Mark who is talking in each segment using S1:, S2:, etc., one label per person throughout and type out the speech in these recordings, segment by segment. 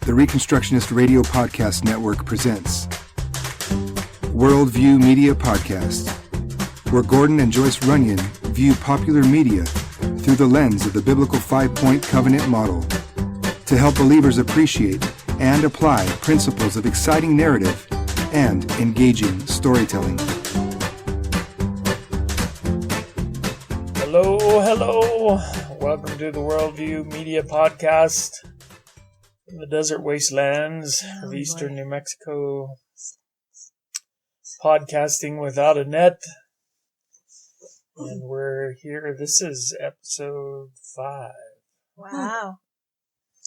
S1: the Reconstructionist Radio Podcast Network presents Worldview Media Podcast, where Gordon and Joyce Runyon view popular media through the lens of the biblical five-point covenant model to help believers appreciate and apply principles of exciting narrative and engaging storytelling.
S2: Hello. Welcome to the Worldview Media Podcast from the desert wastelands of eastern New Mexico. Podcasting without a net. And we're here. This is episode 5.
S3: Wow.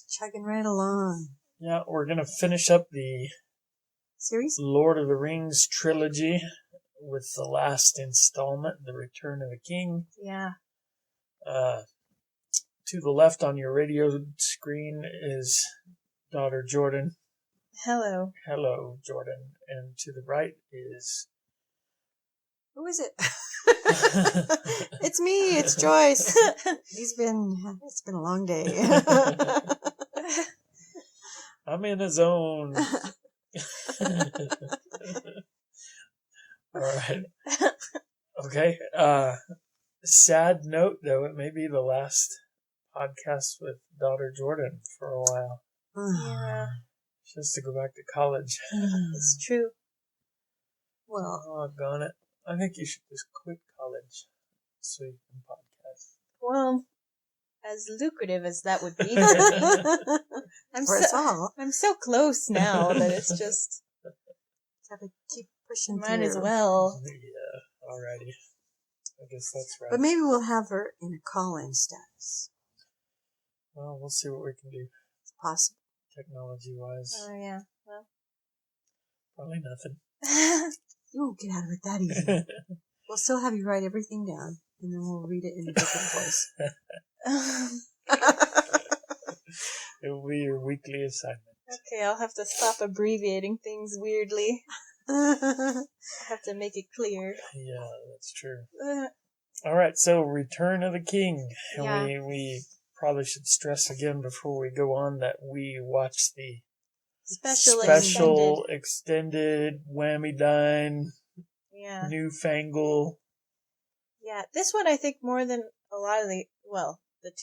S3: Chugging right along.
S2: Yeah, we're going to finish up the
S3: series
S2: Lord of the Rings trilogy with the last installment, The Return of the King.
S3: Yeah.
S2: To the left on your radio screen is daughter Jordan.
S3: Hello.
S2: Hello, Jordan. And to the right is...
S3: Who is it? It's me. It's Joyce. It's been a long day.
S2: I'm in a zone. All right. Okay. Sad note, though, it may be the last podcast with daughter Jordan for a while.
S3: Yeah.
S2: She has to go back to college.
S3: It's true. Well,
S2: Oh, gone it. I think you should just quit college so you can podcast.
S3: well, as lucrative as that would be. I'm so close now that it's just gotta keep pushing through. Might as well.
S2: Yeah, alrighty. I guess that's right.
S3: But maybe we'll have her in a call-in status.
S2: Well, we'll see what we can do.
S3: It's possible.
S2: Technology-wise.
S3: Oh, yeah. Well.
S2: Probably nothing.
S3: You won't get out of it that easy. We'll still have you write everything down, and then we'll read it in a different voice.
S2: It will be your weekly assignment.
S4: Okay, I'll have to stop abbreviating things weirdly. I have to make it clear.
S2: Yeah, that's true. Alright, so Return of the King. And
S4: Yeah.
S2: we probably should stress again before we go on that we watched the special extended whammy-dine,
S4: Yeah.
S2: newfangle.
S4: Yeah, this one I think more than a lot of the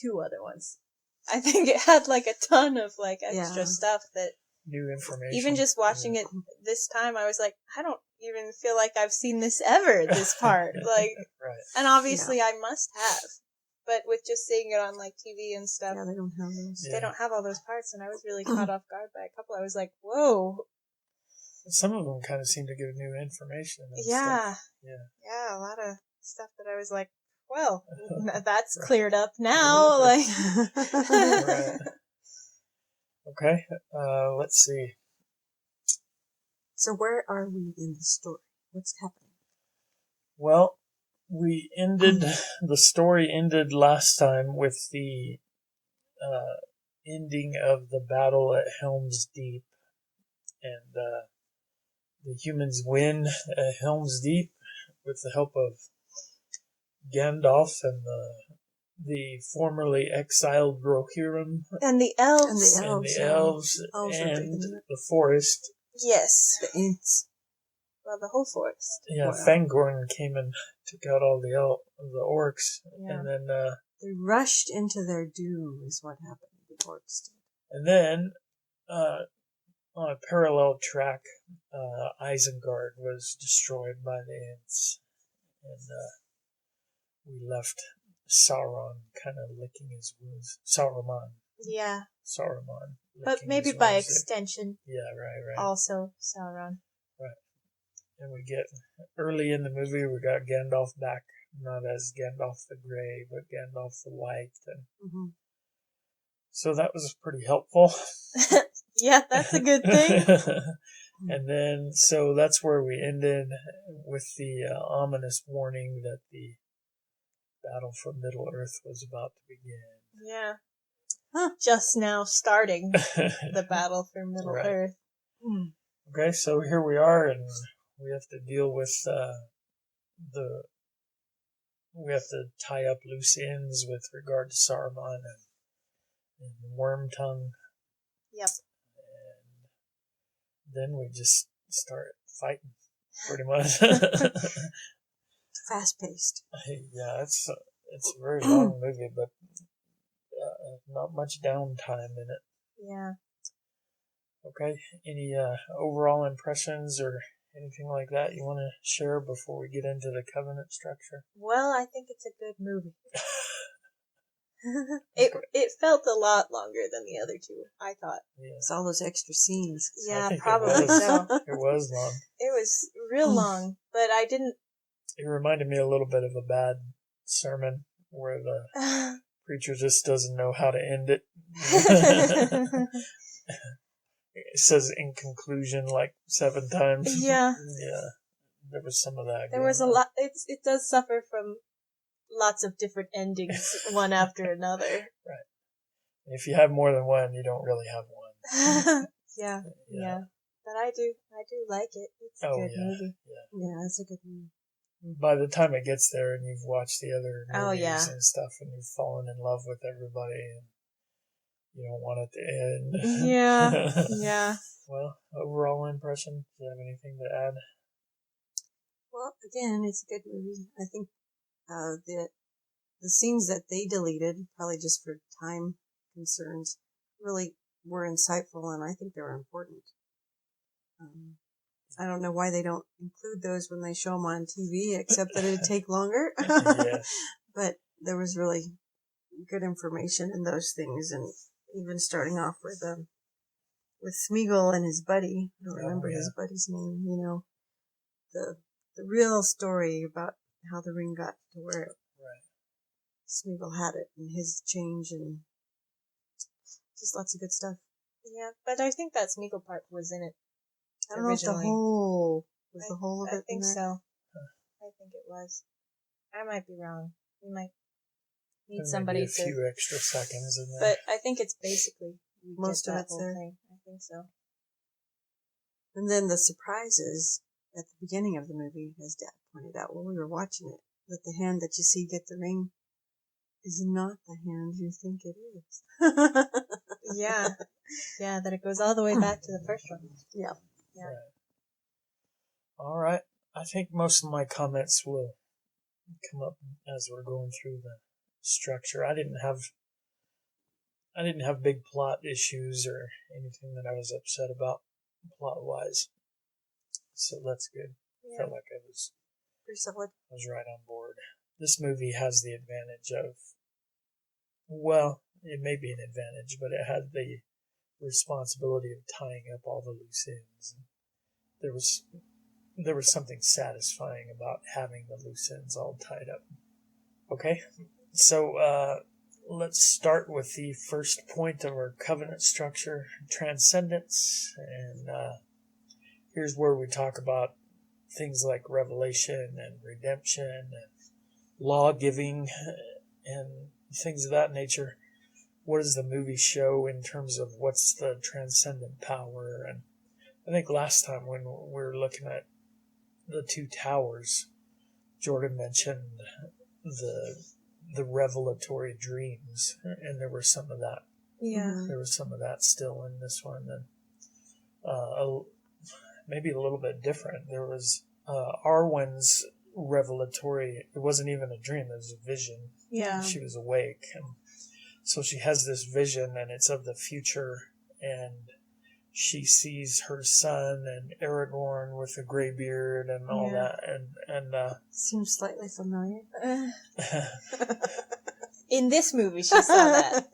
S4: two other ones. I think it had like a ton of like extra stuff that
S2: New information.
S4: even just watching it this time, I was like, I don't even feel like I've seen this ever, this part. Like,
S2: Right.
S4: and obviously I must have. But with just seeing it on like TV and stuff,
S3: Yeah, they don't have those.
S4: they don't have all those parts, and I was really caught off guard by a couple. I was like, whoa.
S2: Some of them kind of seem to give new information. And
S4: Yeah.
S2: stuff. Yeah.
S4: Yeah, a lot of stuff that I was like, well, that's cleared up now. Like,
S2: Right. Okay. Let's see.
S3: So where are we in the story? What's happening?
S2: Well, the story ended last time with the ending of the battle at Helm's Deep. And the humans win at Helm's Deep with the help of Gandalf and the formerly exiled Rohirrim
S4: and the elves.
S2: and the elves and the forest.
S4: Yes.
S3: The Ents.
S4: Well, the whole forest.
S2: Yeah,
S3: Wow.
S2: Fangorn came and took out all the orcs,
S4: Yeah.
S2: and then
S3: They rushed into their doom is what happened. The orcs did.
S2: and then on a parallel track, Isengard was destroyed by the Ents, and we left Sauron kind of licking his wounds. Saruman.
S4: But
S2: licking
S4: maybe
S2: his
S4: by
S2: wounds.
S4: extension,
S2: Yeah, right.
S4: also Sauron.
S2: And we get, early in the movie, we got Gandalf back, not as Gandalf the Grey, but Gandalf the White. And so that was pretty helpful.
S4: Yeah, that's a good thing.
S2: And then, so that's where we ended with the ominous warning that the battle for Middle-earth was about to begin.
S4: Yeah. Just now starting the battle for Middle-earth.
S2: Okay, so here we are, and we have to deal with we have to tie up loose ends with regard to Saruman and Wormtongue.
S4: Yep.
S2: then we just start fighting, pretty much.
S3: Fast paced.
S2: Yeah, it's a very long movie, but not much downtime in it.
S4: Yeah.
S2: Okay, any overall impressions or anything like that you want to share before we get into the covenant structure?
S4: Well, I think it's a good movie. It felt a lot longer than the other two, I thought.
S2: Yeah.
S3: It's all those extra scenes.
S4: Yeah,
S2: think
S4: probably so.
S2: It was long.
S4: It was real long, but I didn't.
S2: It reminded me a little bit of a bad sermon where the preacher just doesn't know how to end it. It says in conclusion like 7 times.
S4: Yeah.
S2: Yeah. There was some of that.
S4: There was a lot. It does suffer from lots of different endings, one after another.
S2: Right. If you have more than one, you don't really have one.
S4: Yeah. But I do like it. It's a good movie.
S3: Yeah, it's a good movie.
S2: By the time it gets there and you've watched the other movies and stuff and you've fallen in love with everybody and you don't want it to end.
S4: Yeah.
S2: Well, overall impression, do you have anything to add?
S3: Well, again, it's a good movie. I think the scenes that they deleted, probably just for time concerns, really were insightful, and I think they were important. I don't know why they don't include those when they show them on TV, except that it'd take longer.
S2: Yeah.
S3: But there was really good information in those things, and even starting off with Smeagol and his buddy. I don't remember his buddy's name. You know, the real story about how the ring got to where Smeagol had it, and his change, and just lots of good stuff.
S4: Yeah, but I think that Smeagol part was in it.
S3: I don't know if the whole of it.
S4: I think so. I think it was. I might be wrong. We might need somebody
S2: a few extra seconds in there.
S4: But I think it's basically
S3: most of it's there.
S4: Thing. I think so.
S3: And then the surprises at the beginning of the movie, as Dad pointed out when we were watching it, that the hand that you see get the ring is not the hand you think it is.
S4: Yeah, that it goes all the way back to the first one.
S3: Yeah.
S2: Right. All right. I think most of my comments will come up as we're going through the structure. I didn't have big plot issues or anything that I was upset about plot wise. So that's good.
S4: Yeah.
S2: Felt like I was
S3: pretty solid.
S2: I was right on board. This movie has the advantage of, well, it may be an advantage, but it had the responsibility of tying up all the loose ends. There was something satisfying about having the loose ends all tied up. Okay, so let's start with the first point of our covenant structure, transcendence, and here's where we talk about things like revelation and redemption and law giving and things of that nature. What does the movie show in terms of what's the transcendent power? And I think last time when we were looking at the 2 towers, Jordan mentioned the revelatory dreams, and there was some of that.
S4: Yeah.
S2: There was some of that still in this one, and maybe a little bit different. There was Arwen's revelatory. It wasn't even a dream; it was a vision.
S4: Yeah.
S2: She was awake, and so she has this vision, and it's of the future, and she sees her son and Aragorn with a gray beard and all that, and
S3: seems slightly familiar.
S4: In this movie, she saw that.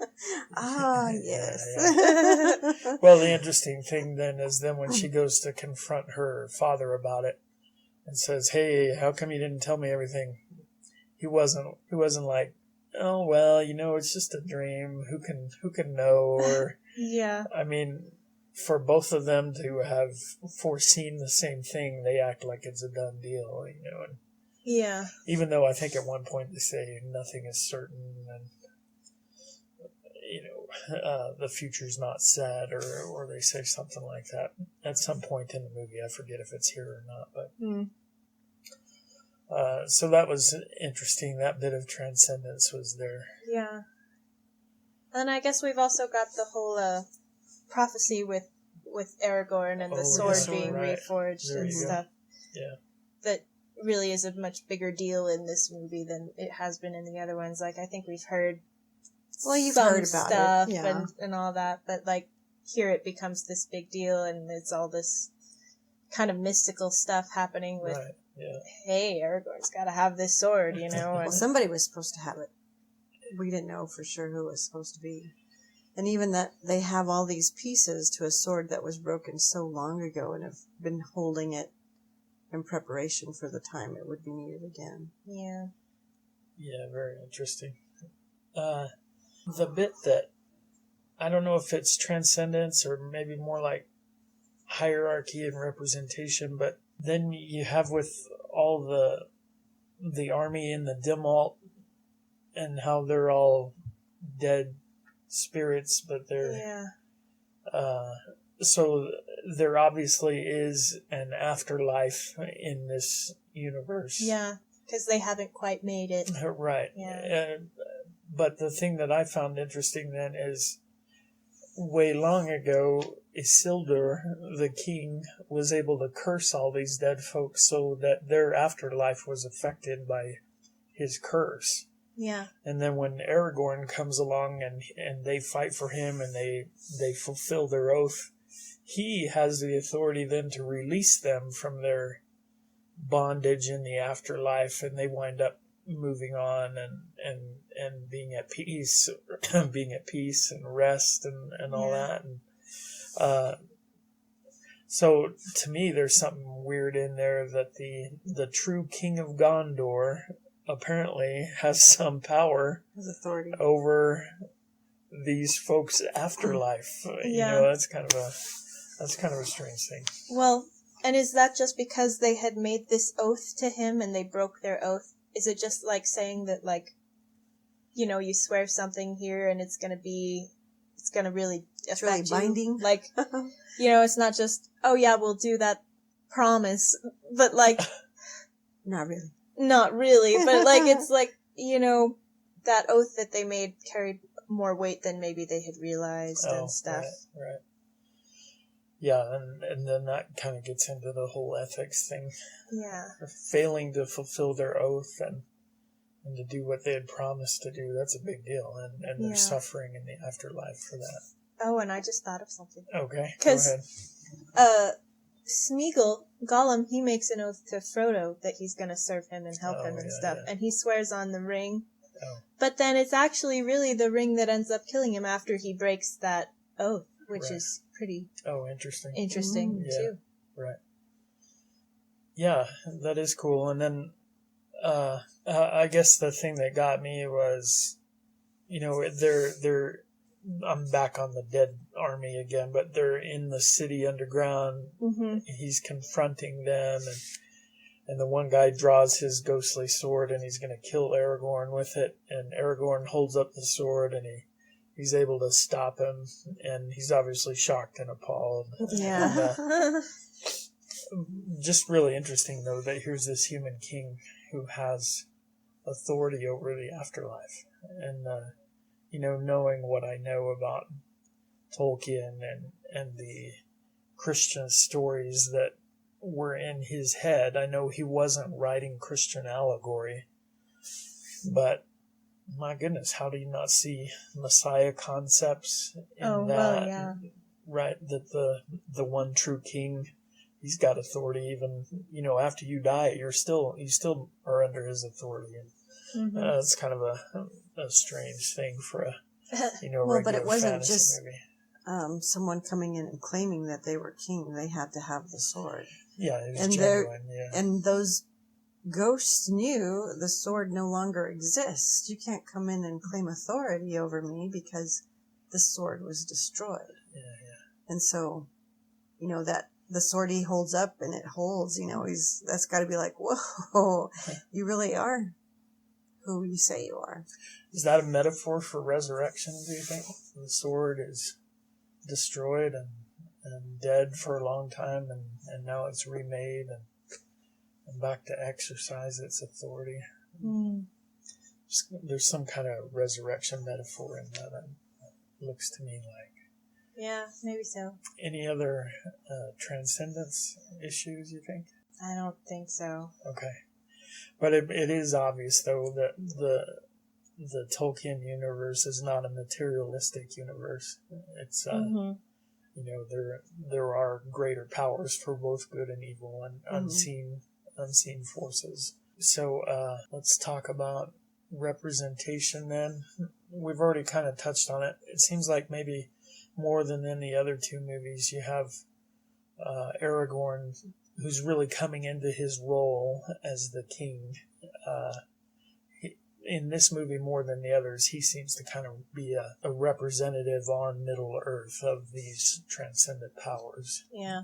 S3: Yes.
S2: Yeah. Well, the interesting thing then is when she goes to confront her father about it and says, "Hey, how come you didn't tell me everything?" He wasn't like, "Oh well, it's just a dream. Who can know?" Or
S4: yeah.
S2: I mean, for both of them to have foreseen the same thing, they act like it's a done deal, And
S4: yeah.
S2: even though I think at one point they say nothing is certain, and the future's not set, or they say something like that at some point in the movie. I forget if it's here or not, but so that was interesting. That bit of transcendence was there.
S4: Yeah. And I guess we've also got the whole prophecy with with Aragorn and the sword being reforged and stuff.
S2: Yeah.
S4: That really is a much bigger deal in this movie than it has been in the other ones. Like, I think we've heard
S3: you've
S4: some
S3: heard about
S4: stuff
S3: it.
S4: and all that, but like here it becomes this big deal and it's all this kind of mystical stuff happening with, hey, Aragorn's got to have this sword, you know. And
S3: well, somebody was supposed to have it. We didn't know for sure who it was supposed to be. And even that they have all these pieces to a sword that was broken so long ago and have been holding it in preparation for the time it would be needed again.
S4: Yeah.
S2: Yeah, very interesting. The bit that, I don't know if it's transcendence or maybe more like hierarchy and representation, but then you have with all the army in the Dimalt and how they're all dead spirits, but they're so there obviously is an afterlife in this universe.
S4: Yeah, because they haven't quite made it.
S2: Right.
S4: Yeah.
S2: But the thing that I found interesting then is way long ago, Isildur, the king, was able to curse all these dead folks so that their afterlife was affected by his curse.
S4: Yeah.
S2: And then when Aragorn comes along and they fight for him and they fulfill their oath, he has the authority then to release them from their bondage in the afterlife, and they wind up moving on and being at peace, and rest and all that. And so to me, there's something weird in there that the true king of Gondor apparently has some power,
S3: his authority
S2: over these folks' afterlife. You know, that's kind of a strange thing.
S4: Well, and is that just because they had made this oath to him and they broke their oath? Is it just like saying that, like, you know, you swear something here and it's gonna really affect you?
S3: Binding?
S4: Like, you know, it's not just, oh yeah, we'll do that promise, but like,
S3: not really.
S4: Not really, but like, it's like, you know, that oath that they made carried more weight than maybe they had realized and stuff.
S2: Right. Yeah, and then that kind of gets into the whole ethics thing.
S4: Yeah.
S2: Failing to fulfill their oath and to do what they had promised to do, that's a big deal. And they're suffering in the afterlife for that.
S4: Oh, and I just thought of something.
S2: Okay, go
S4: because
S2: ahead.
S4: Smeagol, Gollum, he makes an oath to Frodo that he's going to serve him and help him and stuff. Yeah. And he swears on the ring. Oh. But then it's actually really the ring that ends up killing him after he breaks that oath, which is pretty interesting too.
S2: Right. Yeah, that is cool. And then I guess the thing that got me was, you know, they're I'm back on the dead army again, but they're in the city underground. Mm-hmm. He's confronting them, and the one guy draws his ghostly sword, and he's going to kill Aragorn with it. And Aragorn holds up the sword, and he's able to stop him, and he's obviously shocked and appalled.
S4: Yeah.
S2: And, just really interesting, though, that here's this human king who has authority over the afterlife. And, you know, knowing what I know about Tolkien and the Christian stories that were in his head, I know he wasn't writing Christian allegory, but my goodness, how do you not see Messiah concepts in that?
S4: Well, yeah.
S2: Right, that the one true king, he's got authority even, you know, after you die, you still are under his authority. And it's kind of a strange thing for a, you know,
S3: well, but it wasn't just
S2: movie.
S3: Someone coming in and claiming that they were king. They had to have the sword.
S2: Yeah, it was genuine. Yeah.
S3: And those ghosts knew the sword no longer exists. You can't come in and claim authority over me because the sword was destroyed.
S2: Yeah.
S3: And so, you know, that the sword he holds up and it holds, you know, that's got to be like, whoa, you really are who you say you are.
S2: Is that a metaphor for resurrection, do you think? The sword is destroyed and dead for a long time, and now it's remade and back to exercise its authority. Mm. There's some kind of resurrection metaphor in that. It looks to me like.
S4: Yeah, maybe so.
S2: Any other transcendence issues, you think?
S4: I don't think so.
S2: Okay. But it is obvious, though, that the Tolkien universe is not a materialistic universe. It's, there are greater powers for both good and evil and unseen forces. So let's talk about representation then. We've already kind of touched on it. It seems like maybe more than in the other two movies, you have Aragorn, who's really coming into his role as the king. In this movie, more than the others, he seems to kind of be a representative on Middle Earth of these transcendent powers.
S4: Yeah.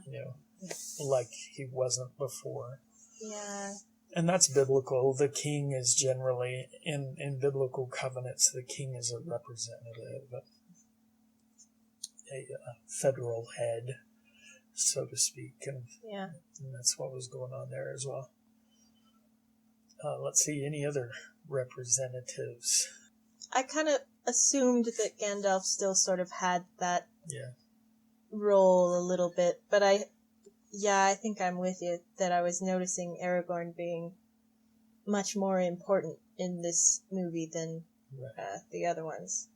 S2: Like he wasn't before.
S4: Yeah.
S2: And that's biblical. The king is generally, in biblical covenants, the king is a representative, a federal head, so to speak. And that's what was going on there as well. Let's see, any other representatives?
S4: I kind of assumed that Gandalf still sort of had that role a little bit, but I think I'm with you that I was noticing Aragorn being much more important in this movie than the other ones.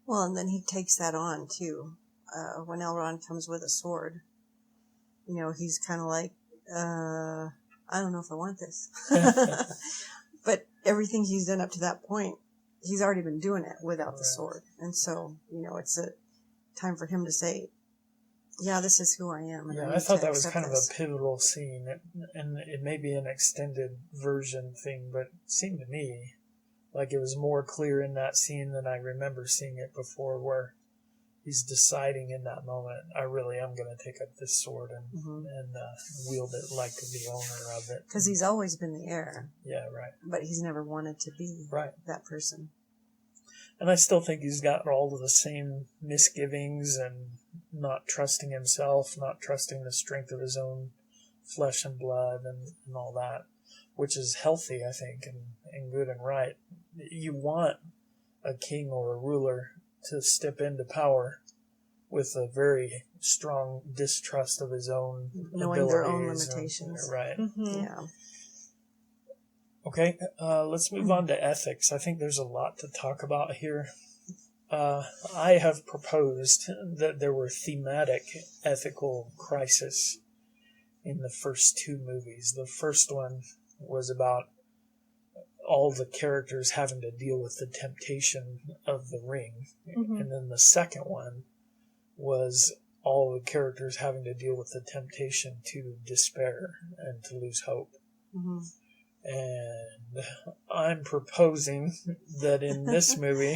S3: Well, and then he takes that on, too. When Elrond comes with a sword, he's kind of like, I don't know if I want this. But everything he's done up to that point, he's already been doing it without the sword. And so, it's a time for him to say, yeah, this is who I am. And
S2: I thought that was kind of a pivotal scene. And it may be an extended version thing, but it seemed to me like it was more clear in that scene than I remember seeing it before, where he's deciding in that moment, I really am going to take up this sword and wield it like the owner of it.
S3: Because he's always been the heir.
S2: Yeah, right.
S3: But he's never wanted to be that person.
S2: And I still think he's got all of the same misgivings and not trusting himself, not trusting the strength of his own flesh and blood and all that, which is healthy, I think, and good and right. You want a king or a ruler to step into power with a very strong distrust of his own
S3: knowing their own limitations.
S2: Right.
S3: Mm-hmm. Yeah.
S2: Okay, let's move on to ethics. I think there's a lot to talk about here. I have proposed that there were thematic ethical crises in the first two movies. The first one was about all the characters having to deal with the temptation of the ring. Mm-hmm. And then the second one was all the characters having to deal with the temptation to despair and to lose hope. Mm-hmm. And I'm proposing that in this movie,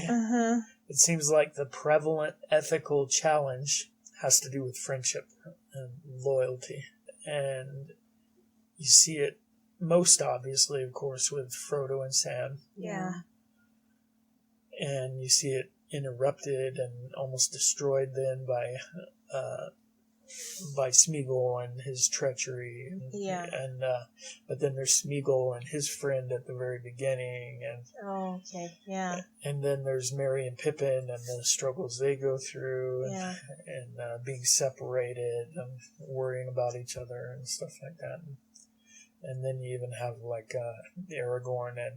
S2: it seems like the prevalent ethical challenge has to do with friendship and loyalty. And you see it most obviously, of course, with Frodo and Sam.
S4: Yeah.
S2: And you see it interrupted and almost destroyed then by Smeagol and his treachery. And but then there's Smeagol and his friend at the very beginning. And then there's Merry and Pippin and the struggles they go through and being separated and worrying about each other and stuff like that. And then you even have Aragorn and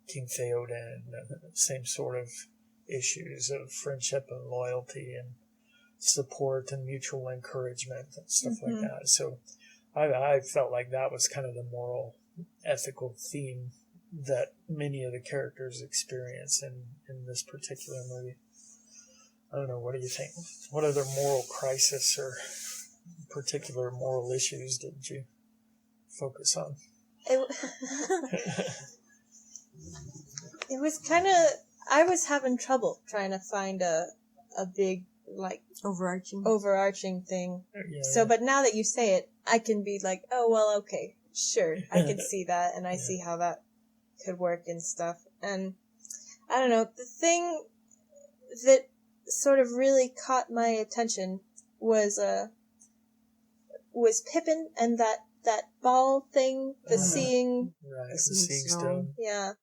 S2: King Theoden, same sort of issues of friendship and loyalty and support and mutual encouragement and stuff like that. So I felt like that was kind of the moral, ethical theme that many of the characters experience in this particular movie. I don't know, what do you think? What other moral crisis or particular moral issues did you focus on?
S4: It was kind of, I was having trouble trying to find a big, overarching thing. Yeah. So, but now that you say it, I can be like, oh, well, okay, sure, I can see that, and I see how that could work and stuff. And I don't know, the thing that sort of really caught my attention was Pippin and that ball thing, the seeing...
S2: Right, the seeing stone.
S4: Yeah.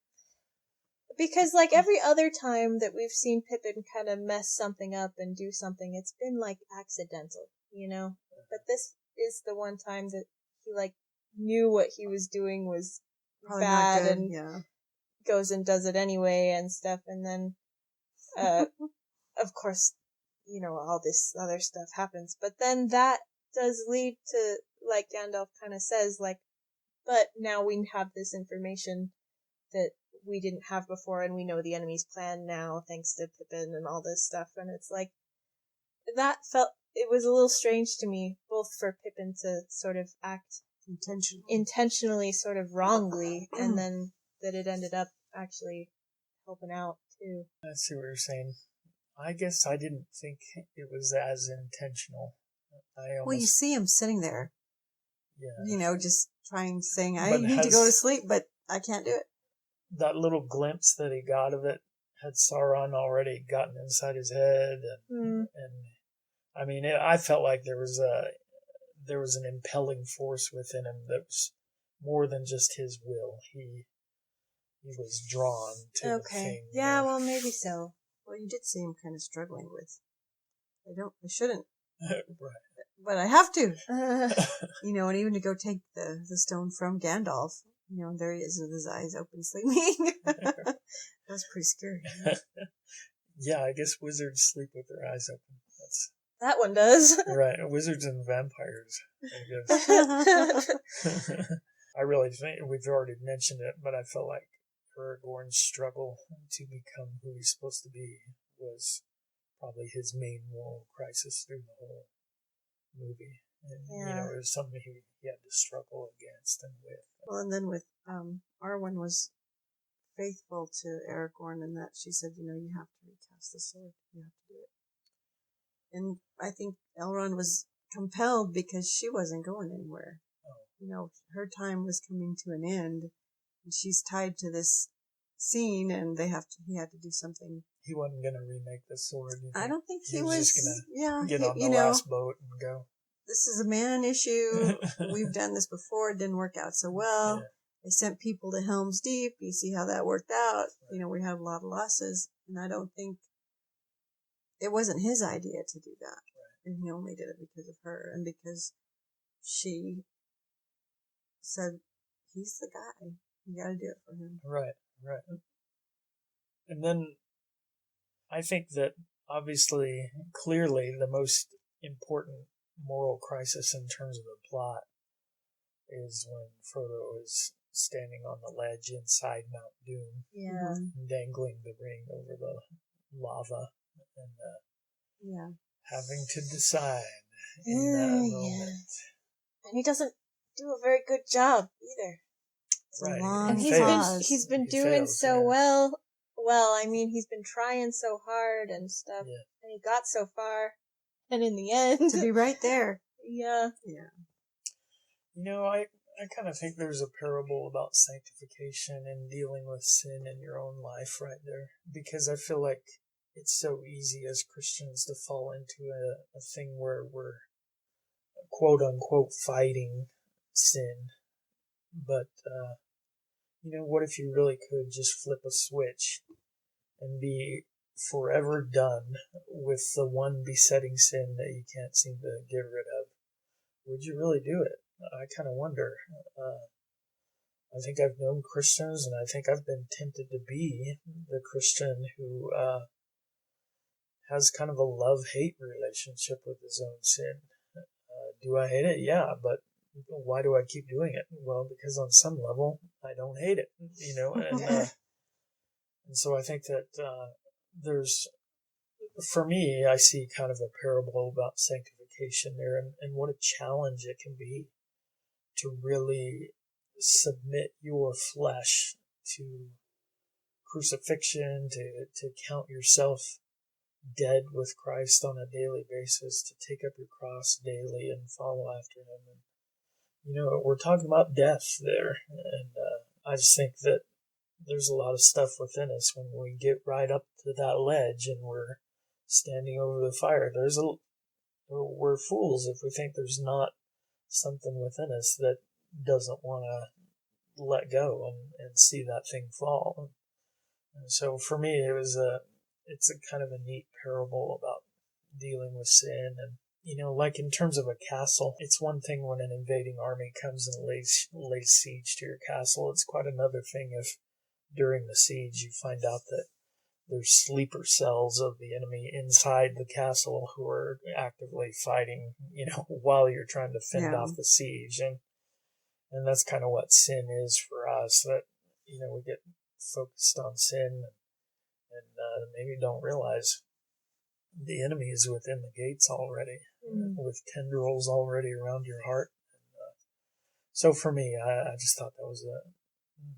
S4: Because, like, every other time that we've seen Pippin kind of mess something up and do something, it's been, like, accidental, you know? But this is the one time that he, like, knew what he was doing was
S3: Probably
S4: bad
S3: not good,
S4: and
S3: yeah.
S4: goes and does it anyway and stuff. And then, of course, you know, all this other stuff happens. But then that does lead to, like Gandalf kind of says, like, but now we have this information that we didn't have before, and we know the enemy's plan now, thanks to Pippin and all this stuff. And it's like, it was a little strange to me, both for Pippin to sort of act intentionally sort of wrongly, and then that it ended up actually helping out, too.
S2: I see what you're saying. I guess I didn't think it was as intentional.
S3: Well, you see him sitting there,
S2: yeah,
S3: you know, just saying, I need to go to sleep, but I can't do it.
S2: That little glimpse that he got of it, had Sauron already gotten inside his head? And I mean, I felt like there was an impelling force within him that was more than just his will. He was drawn to the thing.
S4: Yeah, well, maybe so.
S3: Well, you did see him kind of struggling with, I shouldn't.
S2: Right.
S3: But I have to. You know, and even to go take the stone from Gandalf, you know, there he is with his eyes open sleeping. That was pretty scary.
S2: Yeah, I guess wizards sleep with their eyes open.
S4: That one does.
S2: Right, wizards and vampires, I guess. I really think we've already mentioned it, but I felt like Aragorn's struggle to become who he's supposed to be was probably his main moral crisis through the whole movie. And, you know, it was something he had to struggle against and with.
S3: Well, and then with Arwen was faithful to Aragorn in that she said, you know, you have to recast the sword. You have to do it. And I think Elrond was compelled because she wasn't going anywhere. Oh. You know, her time was coming to an end, and she's tied to this scene, and he had to do something.
S2: He wasn't going to remake the sword.
S3: I don't think he
S2: was just going to get on the last boat and go.
S3: This is a man issue. We've done this before. It didn't work out so well. Yeah. They sent people to Helm's Deep. You see how that worked out. Right. You know, we had a lot of losses, and I don't think it wasn't his idea to do that. Right. And he only did it because of her and because she said, he's the guy. You got to do it for him.
S2: Right. And then I think that obviously, clearly, the most important moral crisis in terms of the plot is when Frodo is standing on the ledge inside Mount Doom, dangling the ring over the lava, and having to decide in that moment.
S4: And he doesn't do a very good job either.
S2: Right.
S4: And he's been doing so well. Well, I mean, he's been trying so hard and stuff, and he got so far, and in the end,
S3: to be right there.
S4: Yeah.
S2: You know, I kind of think there's a parable about sanctification and dealing with sin in your own life right there, because I feel like it's so easy as Christians to fall into a thing where we're quote unquote fighting sin, but you know, what if you really could just flip a switch and be forever done with the one besetting sin that you can't seem to get rid of? Would you really do it? I kind of wonder. I think I've known Christians, and I think I've been tempted to be the Christian who has kind of a love-hate relationship with his own sin. Do I hate it? Yeah, but why do I keep doing it? Well, because on some level, I don't hate it, you know, and so I think that for me, I see kind of a parable about sanctification there, and what a challenge it can be to really submit your flesh to crucifixion, to count yourself dead with Christ on a daily basis, to take up your cross daily and follow after him. And, you know, we're talking about death there, and I just think that there's a lot of stuff within us when we get right up to that ledge and we're standing over the fire. We're fools if we think there's not something within us that doesn't want to let go and see that thing fall. And so for me, it's a kind of a neat parable about dealing with sin. And, like in terms of a castle, it's one thing when an invading army comes and lays siege to your castle. It's quite another thing if during the siege you find out that there's sleeper cells of the enemy inside the castle who are actively fighting, while you're trying to fend off the siege. And that's kind of what sin is for us, that, we get focused on sin and maybe don't realize the enemy is within the gates already, with tendrils already around your heart. And, so for me, I just thought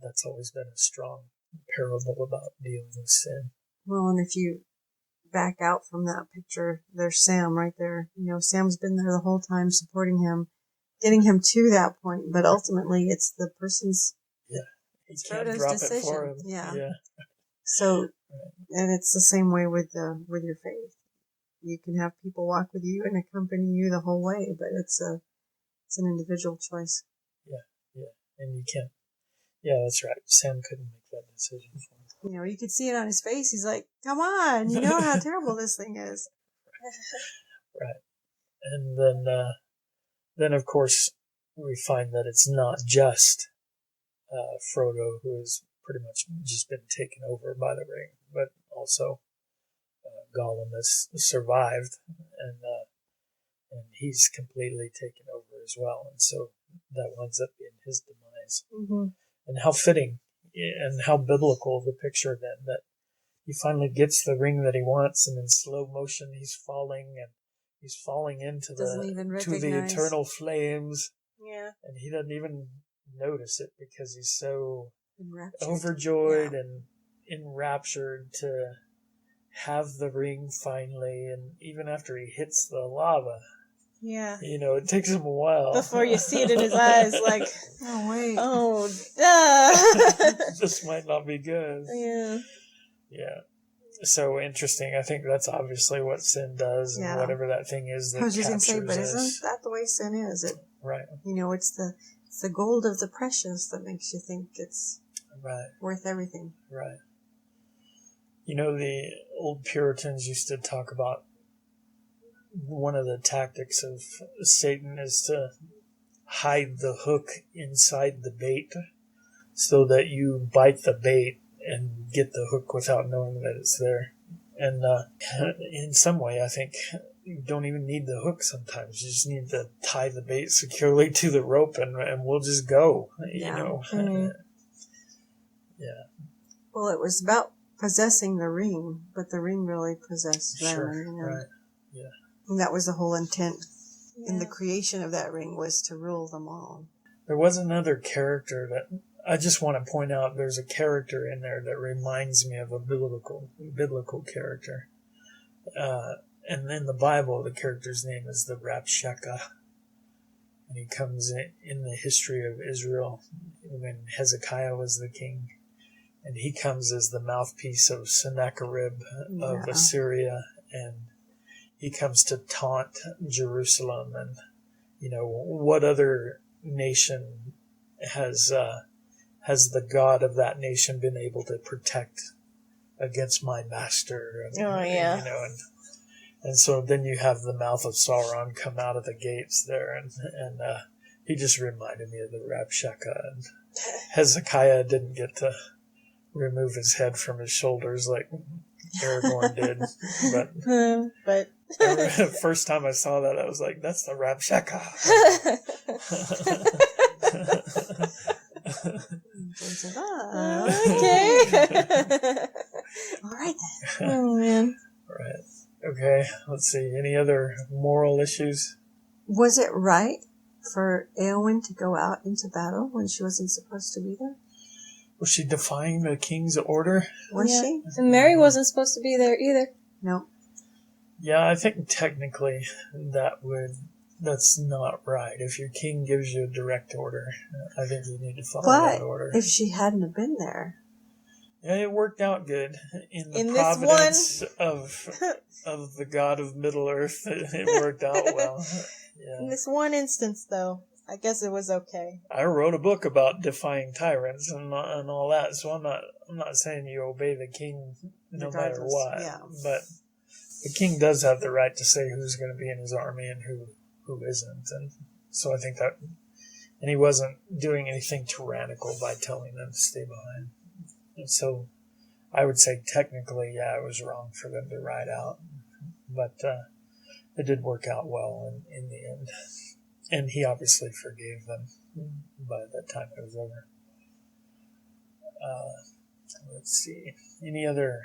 S2: that's always been a strong parable about dealing with sin.
S3: Well, and if you back out from that picture, there's Sam right there. Sam's been there the whole time supporting him, getting him to that point, but ultimately it's the person's
S2: Frodo's drop decision. It for him.
S3: Yeah. So, and it's the same way with your faith. You can have people walk with you and accompany you the whole way, but it's an individual choice.
S2: Yeah, and you can't. Yeah, that's right. Sam couldn't make that decision for him.
S3: You could see it on his face. He's like, "Come on, you know how terrible this thing is."
S2: Right, and then of course we find that it's not just Frodo who has pretty much just been taken over by the ring, but also Gollum has survived, and he's completely taken over as well, and so that winds up being his demise.
S3: Mm-hmm.
S2: And how fitting and how biblical the picture then, that he finally gets the ring that he wants, and in slow motion he's falling into the eternal flames.
S3: Yeah.
S2: And he doesn't even notice it because he's so overjoyed and enraptured to have the ring finally. And even after he hits the lava, it takes him a while
S4: before you see it in his eyes, like,
S3: oh wait,
S4: oh duh,
S2: this might not be good. Yeah. So interesting. I think that's obviously what sin does, and whatever that thing is that
S3: I was just
S2: captures
S3: gonna say, but
S2: us.
S3: isn't that the way sin is?
S2: Right.
S3: It's the gold of the precious that makes you think it's worth everything.
S2: Right. The old Puritans used to talk about one of the tactics of Satan is to hide the hook inside the bait so that you bite the bait and get the hook without knowing that it's there. And in some way, I think you don't even need the hook sometimes. You just need to tie the bait securely to the rope and we'll just go,
S3: Mm-hmm.
S2: Yeah.
S3: Well, it was about possessing the ring, but the ring really possessed them.
S2: Sure, right. Yeah.
S3: And that was the whole intent in the creation of that ring, was to rule them all.
S2: There was another character that I just want to point out. There's a character in there that reminds me of a biblical character. And in the Bible, the character's name is the Rabshakeh. And he comes in the history of Israel when Hezekiah was the king. And he comes as the mouthpiece of Sennacherib of Assyria. And he comes to taunt Jerusalem. And, what other nation has the God of that nation been able to protect against my master? And so then you have the mouth of Sauron come out of the gates there, and he just reminded me of the Rabshakeh. And Hezekiah didn't get to remove his head from his shoulders like Aragorn did,
S4: but
S2: the first time I saw that, I was like, "That's the Rabshakeh."
S4: Okay.
S3: All right then.
S4: Oh man.
S2: Right. Okay. Let's see. Any other moral issues?
S3: Was it right for Éowyn to go out into battle when she wasn't supposed to be there?
S2: Was she defying the king's order?
S3: Was she?
S4: And Mary wasn't supposed to be there either.
S3: No.
S2: Yeah, I think technically that's not right. If your king gives you a direct order, I think you need to follow that order.
S3: If she hadn't have been there.
S2: Yeah, it worked out good in the providence of the God of Middle Earth. It worked out well. Yeah.
S4: In this one instance, though, I guess it was okay.
S2: I wrote a book about defying tyrants and all that, so I'm not saying you obey the king no matter what.
S3: Yeah.
S2: But the king does have the right to say who's going to be in his army and who isn't, and so I think that, and he wasn't doing anything tyrannical by telling them to stay behind. And so I would say technically, yeah, it was wrong for them to ride out, but it did work out well in the end. And he obviously forgave them by the time it was over. Let's see. Any other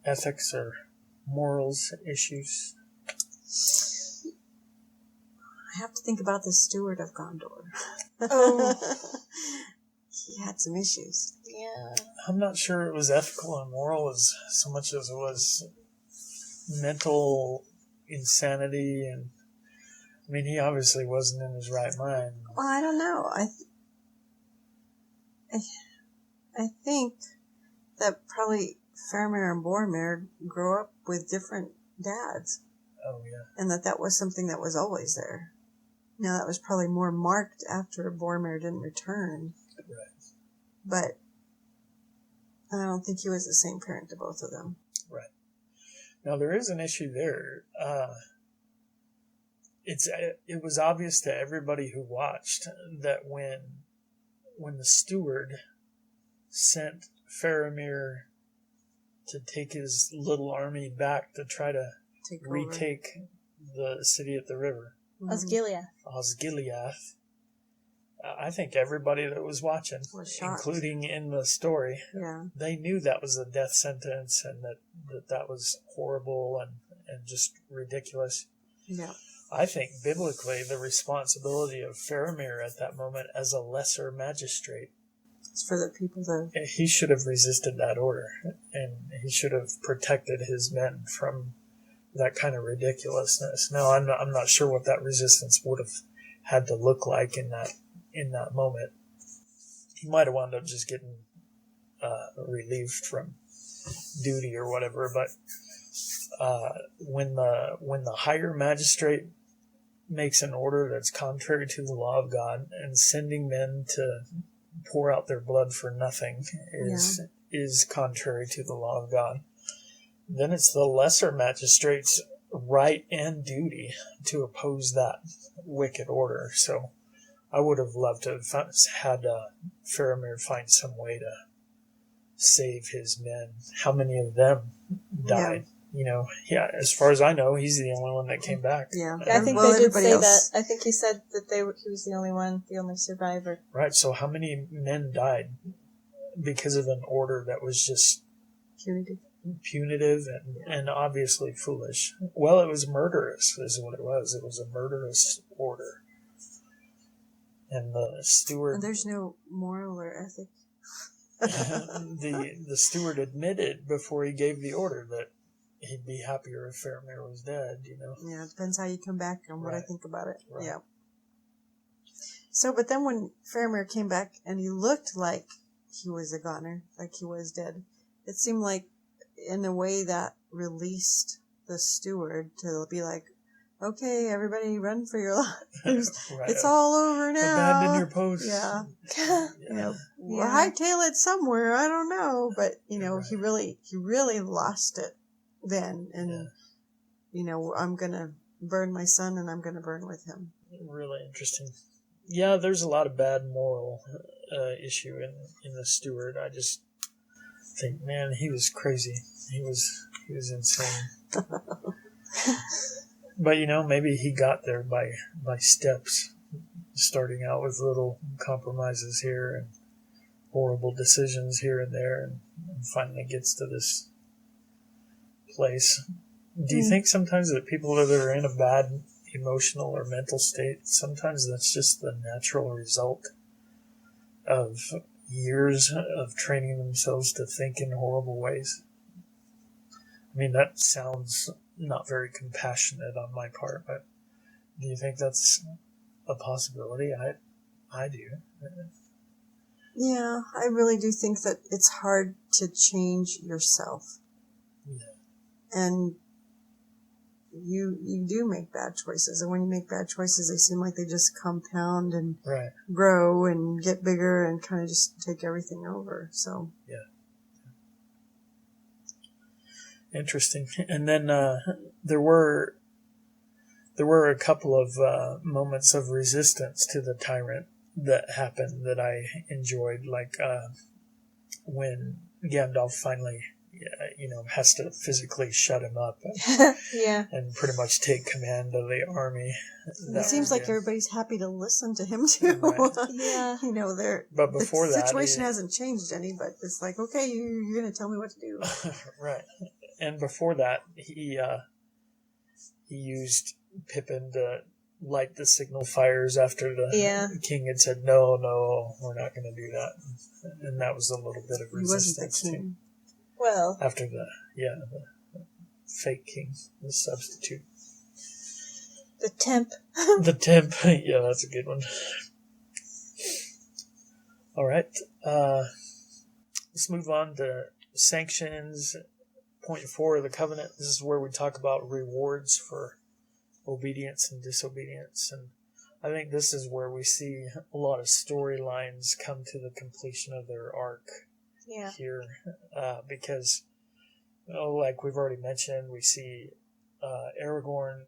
S2: ethics or morals issues?
S3: I have to think about the steward of Gondor.
S4: Oh.
S3: He had some issues.
S4: Yeah.
S2: I'm not sure it was ethical and moral as so much as it was mental insanity, and I mean, he obviously wasn't in his right mind.
S3: Well, I don't know. I think that probably Faramir and Boromir grew up with different dads.
S2: Oh, yeah.
S3: And that was something that was always there. Now, that was probably more marked after Boromir didn't return.
S2: Right.
S3: But I don't think he was the same parent to both of them.
S2: Right. Now, there is an issue there. It was obvious to everybody who watched that when the steward sent Faramir to take his little army back to try to retake the city at the river, Osgiliath, I think everybody that was watching, including in the story, they knew that was a death sentence and that was horrible and just ridiculous.
S3: Yeah.
S2: I think biblically the responsibility of Faramir at that moment as a lesser magistrate,
S3: it's for the people to...
S2: he should have resisted that order, and he should have protected his men from that kind of ridiculousness. Now, I'm not sure what that resistance would have had to look like in that moment. He might have wound up just getting relieved from duty or whatever, but when the higher magistrate makes an order that's contrary to the law of God and sending men to pour out their blood for nothing is contrary to the law of God, then it's the lesser magistrate's right and duty to oppose that wicked order. So I would have loved to have had Faramir find some way to save his men. How many of them died? As far as I know, he's the only one that came back.
S3: Yeah,
S4: I think they did say that. I think he said that he was the only one, the only survivor.
S2: Right, so how many men died because of an order that was just punitive and obviously foolish? Well, it was murderous, is what it was. It was a murderous order. And the steward...
S3: There's no moral or ethic.
S2: the steward admitted before he gave the order that he'd be happier if Faramir was dead,
S3: Yeah, it depends how you come back on what I think about it.
S2: Right.
S3: Yeah. So, but then when Faramir came back and he looked like he was a goner, like he was dead, it seemed like, in a way, that released the steward to be like, okay, everybody run for your lives.
S2: Right.
S3: It's all over now.
S2: Abandon your post.
S3: Yeah.
S2: Yeah.
S3: We'll hightail it somewhere. I don't know. But, he really lost it then. And, I'm going to burn my son and I'm going to burn with him.
S2: Really interesting. Yeah, there's a lot of bad moral issue in the steward. I just think, man, he was crazy. He was insane. But, maybe he got there by steps, starting out with little compromises here and horrible decisions here and there, and finally gets to this place. Do you think sometimes that people that are in a bad emotional or mental state, sometimes that's just the natural result of years of training themselves to think in horrible ways? I mean, that sounds not very compassionate on my part, but do you think that's a possibility? I do.
S3: Yeah, I really do think that it's hard to change yourself.
S2: Yeah.
S3: And you do make bad choices, and when you make bad choices, they seem like they just compound and
S2: Right.
S3: grow and get bigger and kind of just take everything over. So
S2: Yeah. Interesting. And then there were a couple of moments of resistance to the tyrant that happened that I enjoyed, like when Gandalf finally, has to physically shut him up
S4: Yeah.
S2: and pretty much take command of the army.
S3: it seems like everybody's happy to listen to him too.
S2: Right.
S4: Yeah.
S2: But before
S3: the
S2: that,
S3: situation hasn't changed any, but it's like, okay, you're going to tell me what to do.
S2: right. And before that, he used Pippin to light the signal fires after the king had said, no, we're not going to do that. And that was a little bit of resistance.
S3: He wasn't the king.
S4: Well.
S2: After the fake king, the substitute.
S4: The temp.
S2: The temp. Yeah, that's a good one. All right. Let's move on to Sanctions. Point 4 of the covenant. This is where we talk about rewards for obedience and disobedience. And I think this is where we see a lot of storylines come to the completion of their arc here. Because, like we've already mentioned, we see Aragorn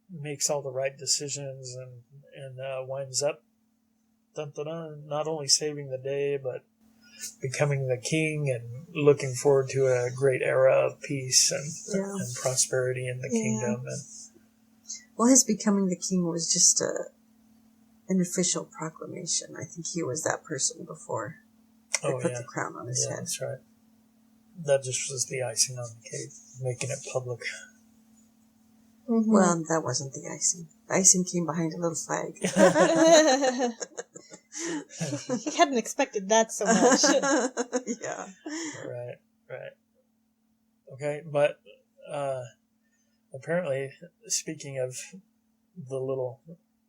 S2: makes all the right decisions and winds up not only saving the day, but becoming the king and looking forward to a great era of peace and prosperity in the kingdom. And
S3: well, his becoming the king was just an official proclamation. I think he was that person before they put the crown on his head.
S2: That's right. That just was the icing on the cake, making it public.
S3: Mm-hmm. Well, that wasn't the icing. The icing came behind a little flag.
S4: He hadn't expected that so much.
S3: Yeah.
S2: Right. Okay, but apparently, speaking of the little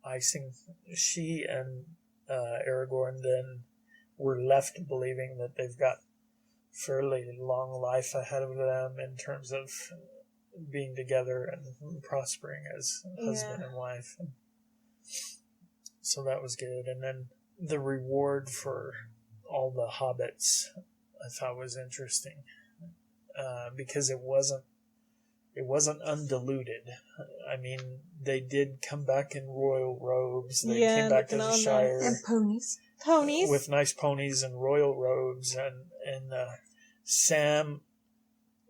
S2: icing, she and Aragorn then were left believing that they've got fairly long life ahead of them in terms of being together and prospering as husband and wife. So that was good. And then the reward for all the hobbits I thought was interesting, because it wasn't undiluted. I mean, they did come back in royal robes. They came back to the Shire
S3: and ponies
S2: with nice ponies and royal robes, and Sam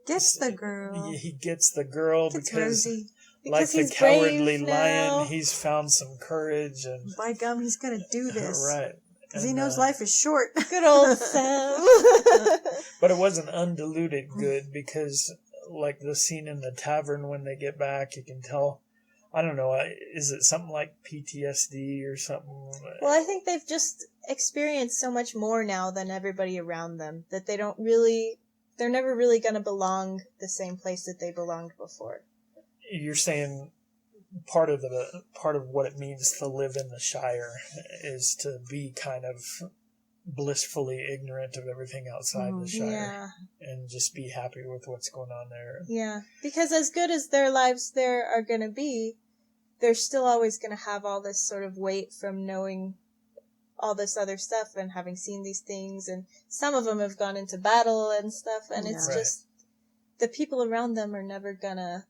S3: gets the girl.
S2: He gets the girl because
S3: Rosie.
S2: Like the cowardly lion, he's found some courage, and
S3: by gum, he's gonna do this.
S2: Right.
S3: Because he knows life is short.
S4: Good old Sam.
S2: But it wasn't undiluted good, because like the scene in the tavern when they get back, you can tell, I don't know, is it something like PTSD or something?
S4: Well, I think they've just experienced so much more now than everybody around them, that they're never really going to belong the same place that they belonged before. You're
S2: saying part of what it means to live in the Shire is to be kind of blissfully ignorant of everything outside the Shire, and just be happy with what's going on there. Yeah, because as good as their lives there are going to be, they're still always going to have all this sort of weight from knowing all this other stuff and having seen these things, and some of them have gone into battle and stuff, and it's just the people around them are never gonna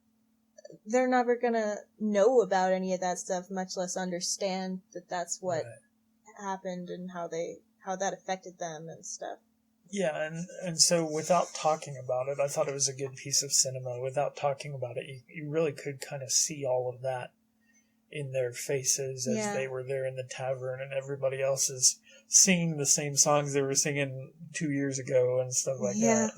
S2: know about any of that stuff, much less understand that that's what happened and how that affected them and stuff. Yeah, and so without talking about it, I thought it was a good piece of cinema. Without talking about it, you really could kind of see all of that in their faces as they were there in the tavern, and everybody else is singing the same songs they were singing 2 years ago and stuff like that.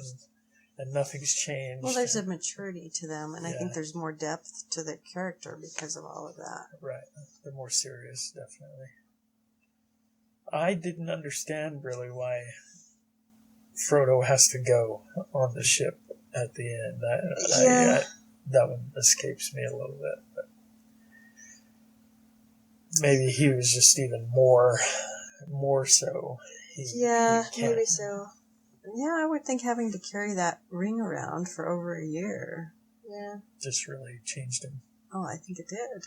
S2: And nothing's changed.
S3: Well, there's a maturity to them, and I think there's more depth to their character because of all of that.
S2: Right. They're more serious, definitely. I didn't understand really why Frodo has to go on the ship at the end. That one escapes me a little bit. But maybe he was just even more so.
S3: Maybe so. Yeah, I would think having to carry that ring around for over a year.
S2: Yeah. Just really changed him.
S3: Oh, I think it did.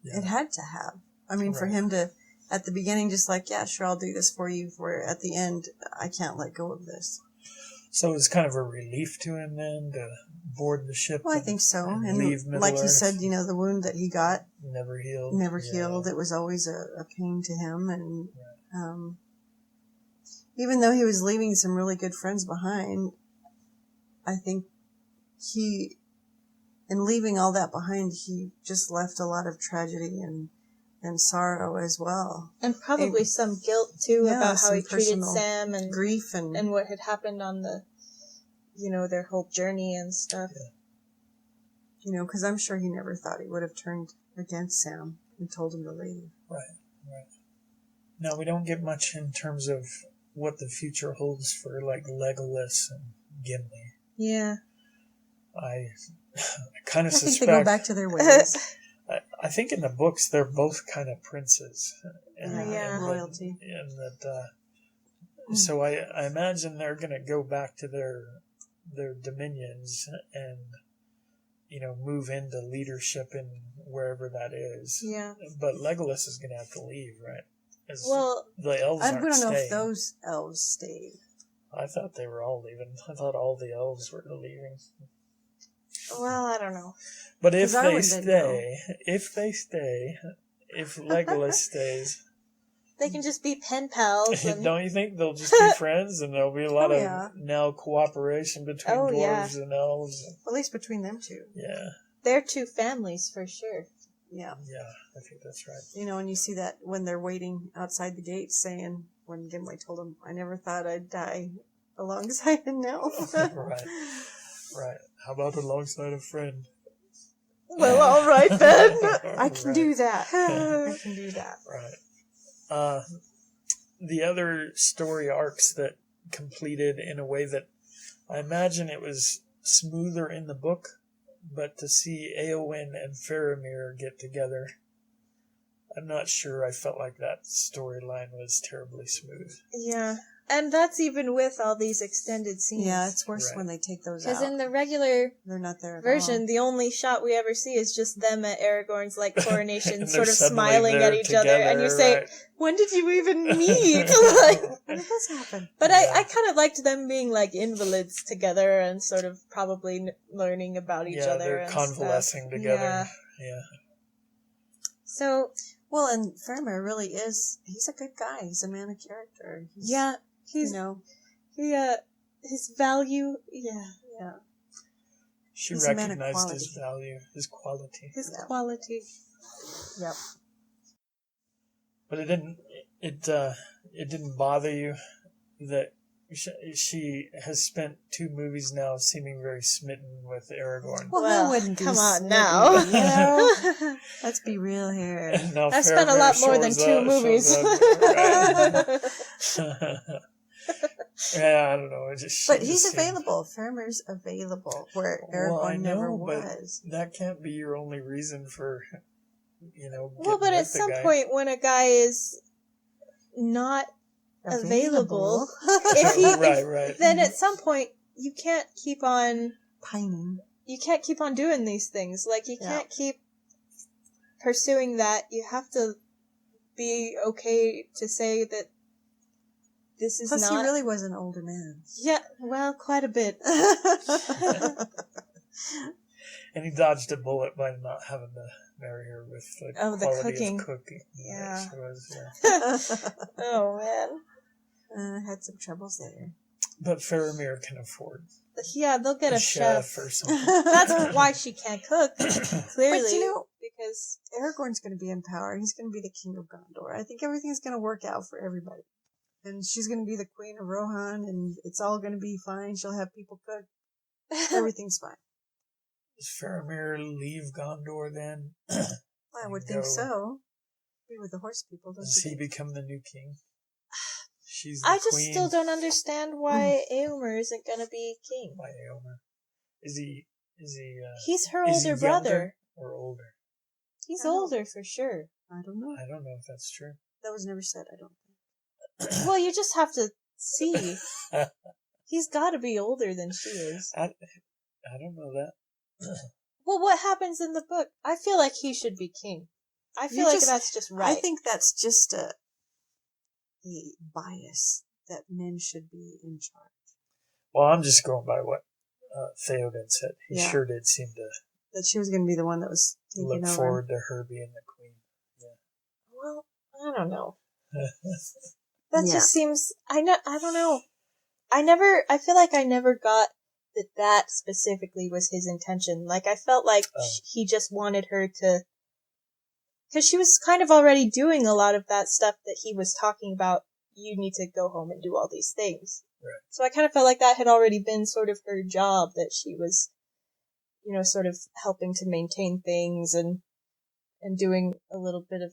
S2: Yeah.
S3: It had to have. I mean, for him to, at the beginning, just like, yeah, sure, I'll do this for you. For at the end, I can't let go of this.
S2: So it's kind of a relief to him then to board the ship.
S3: Well, I think so.
S2: And leave Middle
S3: like
S2: Earth.
S3: you said, the wound that he got
S2: never healed.
S3: Never healed. It was always a pain to him, and even though he was leaving some really good friends behind, I think in leaving all that behind, he just left a lot of tragedy and sorrow as well.
S4: And probably some guilt, too, about how he treated Sam and
S3: grief
S4: and what had happened on the, their whole journey and stuff.
S3: Yeah. Because I'm sure he never thought he would have turned against Sam and told him to leave.
S2: Right. Now, we don't get much in terms of what the future holds for, like, Legolas and Gimli.
S4: Yeah.
S2: I kind of suspect...
S3: I think they go back to their ways.
S2: I think in the books they're both kind of princes.
S3: And royalty.
S2: And that, so I imagine they're going to go back to their dominions and, move into leadership in wherever that is.
S4: Yeah.
S2: But Legolas is going to have to leave, right? The elves
S3: I
S2: aren't
S3: don't know
S2: staying.
S3: if those elves stayed.
S2: I thought they were all leaving. I thought all the elves were leaving.
S4: Well, I don't know.
S2: But if they stay, if Legolas stays,
S4: they can just be pen pals. And...
S2: Don't you think they'll just be friends, and there'll be a lot of now cooperation between dwarves and elves?
S3: At least between them two.
S2: Yeah.
S4: They're two families for sure.
S3: Yeah.
S2: Yeah, I think that's right.
S3: And you see that when they're waiting outside the gate saying, when Gimli told him, I never thought I'd die alongside an elf.
S2: Right. How about alongside a friend?
S4: Well, all right then. I can do that. I can do that.
S2: Right. The other story arcs that completed in a way that I imagine it was smoother in the book, but to see Éowyn and Faramir get together, I'm not sure I felt like that storyline was terribly smooth.
S4: Yeah. And that's even with all these extended scenes.
S3: Yeah, it's worse when they take those out.
S4: Because in the regular
S3: they're not there
S4: version, the only shot we ever see is just them at Aragorn's coronation, sort of smiling at each other. And you say, when did you even meet?
S3: When did this happen?
S4: But I kind of liked them being like invalids together and sort of probably learning about each other.
S2: They're
S4: and
S2: convalescing together. Yeah.
S4: So...
S3: Well, and Faramir really he's a good guy. He's a man of character.
S4: He's, his value, yeah.
S2: She recognized his value, his quality.
S4: His quality.
S3: Yep.
S2: But it didn't bother you that she has spent 2 movies now seeming very smitten with Aragorn.
S3: Well, who wouldn't
S4: come on
S3: smitten,
S4: now.
S3: Let's be real here.
S4: I've spent a lot more than 2 movies.
S2: Yeah, I don't know.
S3: But he's available. Faramir's available, where Aragorn never was.
S2: But that can't be your only reason for,
S4: Well, but at some point when a guy is not available. Right. Then at some point you can't keep on
S3: pining.
S4: You can't keep on doing these things. Like you can't keep pursuing that. You have to be okay to say that this is
S3: Plus,
S4: not.
S3: he really was an older man.
S4: Yeah, well, quite a bit.
S2: And he dodged a bullet by not having to marry her with the quality of cooking.
S4: Yeah.
S3: Oh man. Had some troubles there.
S2: But Faramir can afford.
S4: Yeah, they'll get a chef
S2: or something.
S4: That's why she can't cook. Clearly,
S3: but
S4: because
S3: Aragorn's going to be in power. He's going to be the king of Gondor. I think everything's going to work out for everybody. And she's going to be the queen of Rohan, and it's all going to be fine. She'll have people cook. Everything's fine.
S2: Does Faramir leave Gondor then?
S3: I would think so. Be with the horse people.
S2: Does he become the new king? She's
S4: I
S2: queen.
S4: Still don't understand why Éomer isn't going to be king.
S2: Why Éomer? Is he?
S4: He's her older brother.
S2: Or older?
S4: He's older for sure.
S3: I don't know.
S2: I don't know if that's true.
S3: That was never said. I don't think.
S4: Well, you just have to see. He's got to be older than she is.
S2: I don't know that.
S4: Well, what happens in the book? I feel like he should be king. I feel like that's just right.
S3: I think that's just a bias that men should be in charge.
S2: Well, I'm just going by what Theoden said. He sure did seem to...
S3: That she was going to be the one that was taking over.
S2: Look forward to her being the queen. Yeah.
S3: Well, I don't know.
S4: That just seems... I don't know. I feel like I never got that specifically was his intention. Like, I felt like he just wanted her to... Because she was kind of already doing a lot of that stuff that he was talking about. You need to go home and do all these things.
S2: Right.
S4: So I kind of felt like that had already been sort of her job, that she was, sort of helping to maintain things and doing a little bit of,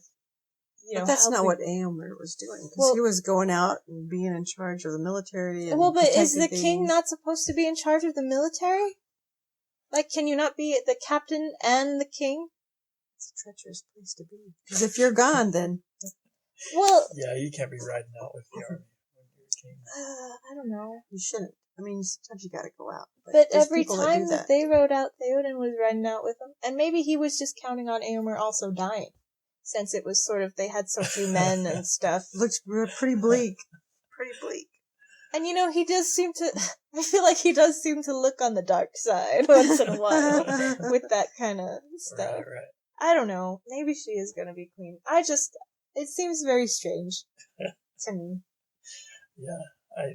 S3: But that's not what Aomer was doing, because he was going out and being in charge of the military. And
S4: but is the king not supposed to be in charge of the military? Like, can you not be the captain and the king?
S3: It's a treacherous place to be. Because if you're gone, then...
S4: Well...
S2: Yeah, you can't be riding out with the army when you're king.
S4: I don't know.
S3: You shouldn't. I mean, sometimes you gotta go out.
S4: But every time that they rode out, Theoden was riding out with them. And maybe he was just counting on Aomer also dying. Since it was sort of, they had so few men and stuff.
S3: Looks pretty bleak. Pretty bleak.
S4: And he does seem to, I feel like he does seem to look on the dark side once in a while with that kind of stuff.
S2: Right.
S4: I don't know. Maybe she is going to be queen. It seems very strange to me.
S2: Yeah.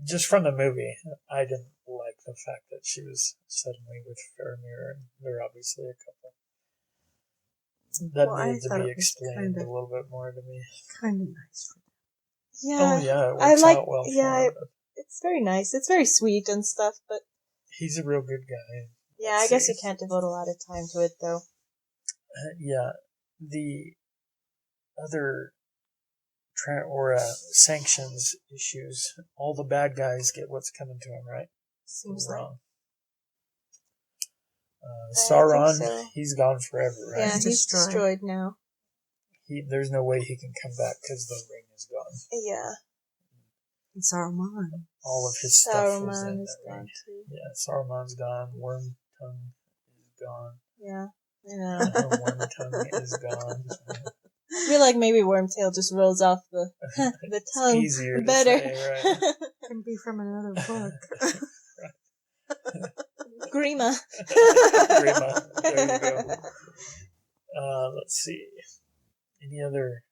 S2: Just from the movie, I didn't like the fact that she was suddenly with Faramir, and they're obviously a couple. That needed to be explained a little bit more to me.
S3: Kind of nice for them.
S4: Yeah.
S2: Oh, yeah, it works out well for him.
S4: It's very nice. It's very sweet and stuff, but...
S2: He's a real good guy.
S4: Yeah, I guess you can't devote a lot of time to it, though.
S2: Yeah. The other sanctions issues, all the bad guys get what's coming to them, right?
S3: Seems
S2: wrong. Sauron,
S4: so.
S2: He's gone forever, right?
S4: Yeah, he's destroyed now.
S2: There's no way he can come back because the ring is gone.
S4: Yeah.
S3: And Saruman.
S2: All of his stuff was in
S4: is
S2: that
S4: gone
S2: ring.
S4: too.
S2: Yeah, Saruman's gone. Wormtongue is gone.
S4: Yeah, I know.
S2: Wormtongue is gone.
S4: I feel like maybe Wormtail just rolls off the tongue
S2: easier
S4: better.
S2: To say, right?
S3: Can be from another book.
S4: Grima.
S2: Grima. There you go. Let's see. Any other?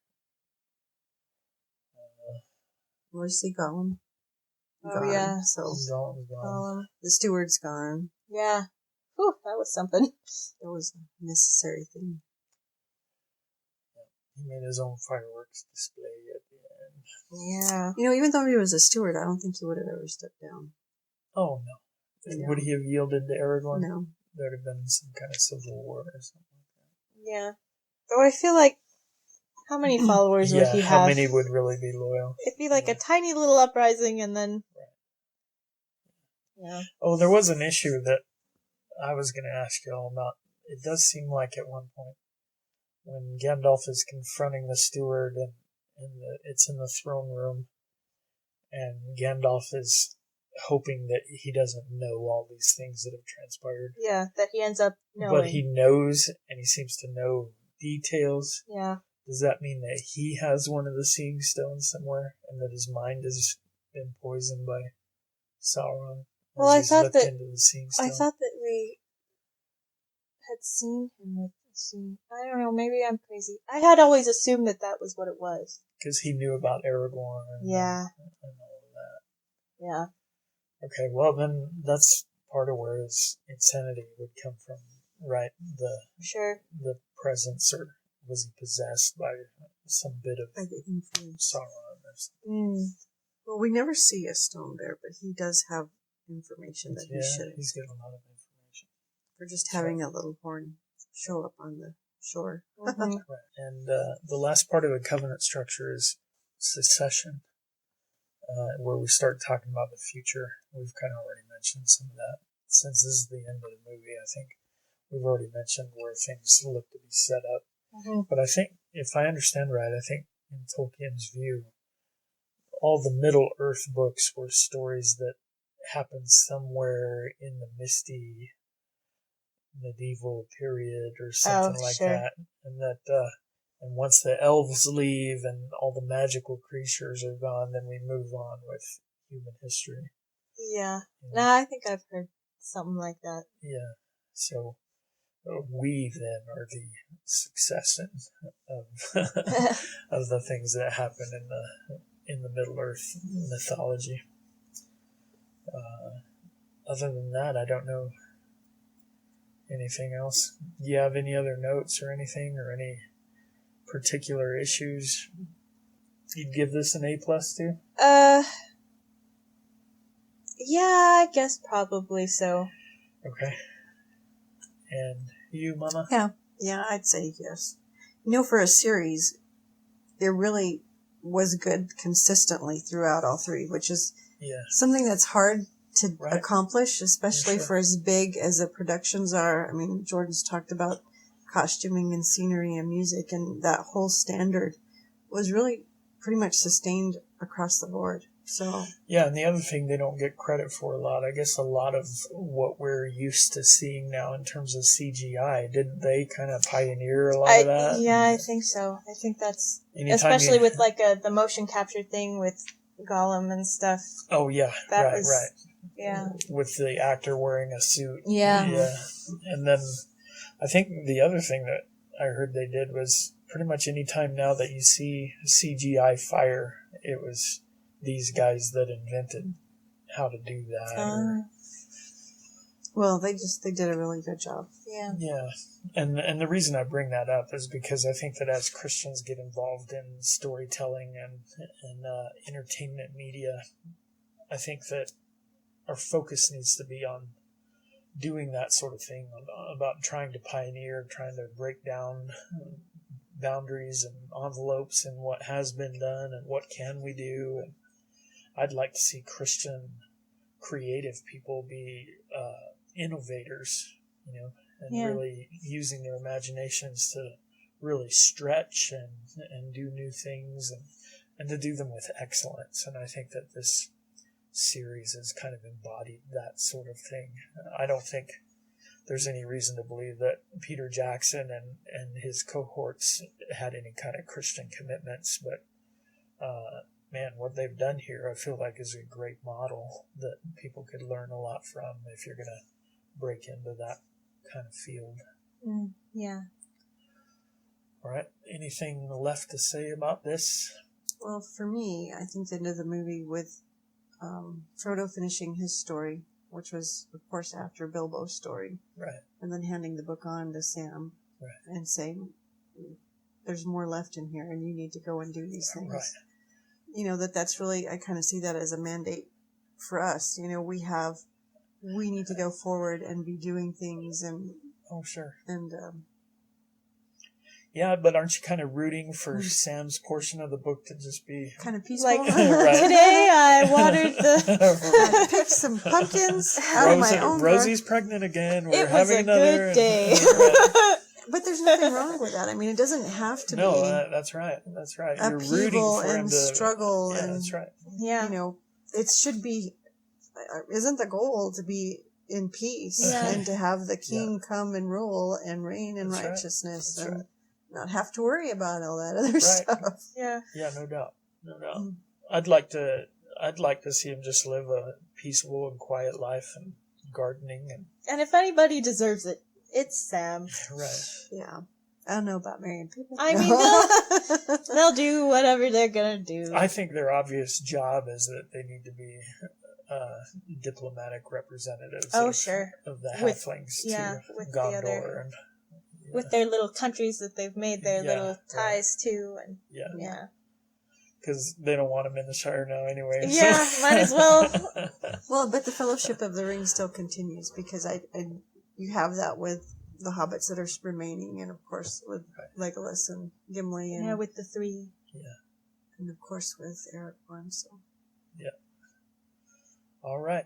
S3: We see Gollum.
S4: Oh, yeah.
S3: So
S2: Gollum.
S3: The steward's gone.
S4: Yeah. Whew, that was something.
S3: That was a necessary thing.
S2: He made his own fireworks display at the
S4: end.
S3: Yeah. Even though he was a steward, I don't think he would have ever stepped down.
S2: Oh, no. Would he have yielded to Aragorn?
S3: No.
S2: There would have been some kind of civil war or something like that.
S4: Yeah. Though I feel like, how many followers would he have?
S2: How many would really be loyal?
S4: It'd be like a tiny little uprising and then...
S2: Right. Yeah. Oh, there was an issue that I was going to ask you all about. It does seem like at one point, when Gandalf is confronting the steward and it's in the throne room, and Gandalf is hoping that he doesn't know all these things that have transpired.
S4: Yeah, that he ends up knowing.
S2: But he knows, and he seems to know details.
S4: Yeah.
S2: Does that mean that he has one of the seeing stones somewhere, and that his mind has been poisoned by Sauron?
S4: Well, I thought that we had seen him with the seeing. I don't know. Maybe I'm crazy. I had always assumed that was what it was.
S2: Because he knew about Aragorn.
S4: Yeah.
S2: And all of that.
S4: Yeah.
S2: Okay, well then that's part of where his insanity would come from, right? The presence, or was he possessed by some bit of Sauron or something?
S3: Well, we never see a stone bear, but he does have information that he should.
S2: He's got a lot of information.
S3: For just having a little horn show up on the shore.
S2: Mm-hmm. Right. And the last part of the covenant structure is secession. Where we start talking about the future. We've kind of already mentioned some of that. Since this is the end of the movie, I think we've already mentioned where things look to be set up. Mm-hmm. But I think, if I understand right, I think in Tolkien's view, all the Middle-earth books were stories that happened somewhere in the misty medieval period or something like
S4: sure.
S2: that, and that and once the elves leave and all the magical creatures are gone, then we move on with human history.
S4: Yeah. No, I think I've heard something like that.
S2: Yeah. So we then are the succession of of the things that happen in the Middle Earth mythology. Other than that, I don't know anything else. Do you have any other notes or anything, or any particular issues you'd give this an A+ to?
S4: Yeah, I guess probably so.
S2: Okay. And you, Mama?
S3: Yeah, I'd say yes. For a series, there really was good consistently throughout all three, which is something that's hard to accomplish, especially for as big as the productions are. I mean, Jordan's talked about costuming and scenery and music, and that whole standard was really pretty much sustained across the board. So
S2: yeah, and the other thing they don't get credit for a lot, I guess a lot of what we're used to seeing now in terms of CGI, didn't they kind of pioneer a lot of that?
S4: Yeah, I think so. I think that's especially with like the motion capture thing with Gollum and stuff.
S2: Oh yeah, right.
S4: Yeah.
S2: With the actor wearing a suit.
S4: Yeah.
S2: Yeah. And then I think the other thing that I heard they did was pretty much any time now that you see CGI fire, it was these guys that invented how to do that.
S3: Well, they did a really good job.
S4: Yeah.
S2: Yeah. And the reason I bring that up is because I think that as Christians get involved in storytelling and entertainment media, I think that our focus needs to be on doing that sort of thing, about trying to pioneer, trying to break down boundaries and envelopes and what has been done and what can we do. And I'd like to see Christian creative people be innovators, and really using their imaginations to really stretch and do new things and to do them with excellence. And I think that this series has kind of embodied that sort of thing. I don't think there's any reason to believe that Peter Jackson and his cohorts had any kind of Christian commitments, but man, what they've done here I feel like is a great model that people could learn a lot from if you're going to break into that kind of field.
S4: Yeah.
S2: All right. Anything left to say about this?
S3: Well, for me, I think the end of the movie with Frodo finishing his story, which was, of course, after Bilbo's story.
S2: Right.
S3: And then handing the book on to Sam.
S2: Right.
S3: And saying, there's more left in here and you need to go and do these things.
S2: Right.
S3: That's really, I kind of see that as a mandate for us. We need to go forward and be doing things and...
S2: Oh, sure.
S3: And...
S2: yeah, but aren't you kind of rooting for Sam's portion of the book to just be...
S3: kind of peaceful?
S4: Like, today I watered
S3: I picked some pumpkins out of my own
S2: Rosie's pregnant again. We're
S4: it was
S2: having
S4: a
S2: another
S4: good day.
S3: But there's nothing wrong with that. I mean, it doesn't have to be...
S2: No, that's right. That's right. You're rooting for him
S3: and
S2: to...
S3: struggle.
S2: Yeah,
S3: and,
S2: that's right.
S4: Yeah.
S3: It should be... Isn't the goal to be in peace and to have the king come and rule and reign in righteousness and not have to worry about all that other stuff.
S4: Yeah.
S2: Yeah, no doubt. No doubt. I'd like to see him just live a peaceful and quiet life and gardening
S4: and if anybody deserves it, it's Sam.
S2: Right.
S3: Yeah. I don't know about marrying people.
S4: I mean, they'll do whatever they're gonna do.
S2: I think their obvious job is that they need to be diplomatic representatives of the halflings to
S4: with
S2: Gondor.
S4: The other, with their little countries that they've made their little ties to. And yeah.
S2: Because they don't want them in the Shire now anyway.
S4: Yeah, might as well.
S3: Well, but the Fellowship of the Ring still continues because you have that with the hobbits that are remaining, and of course with Legolas and Gimli, and
S4: with the three,
S3: and of course with Aragorn. So
S2: all right,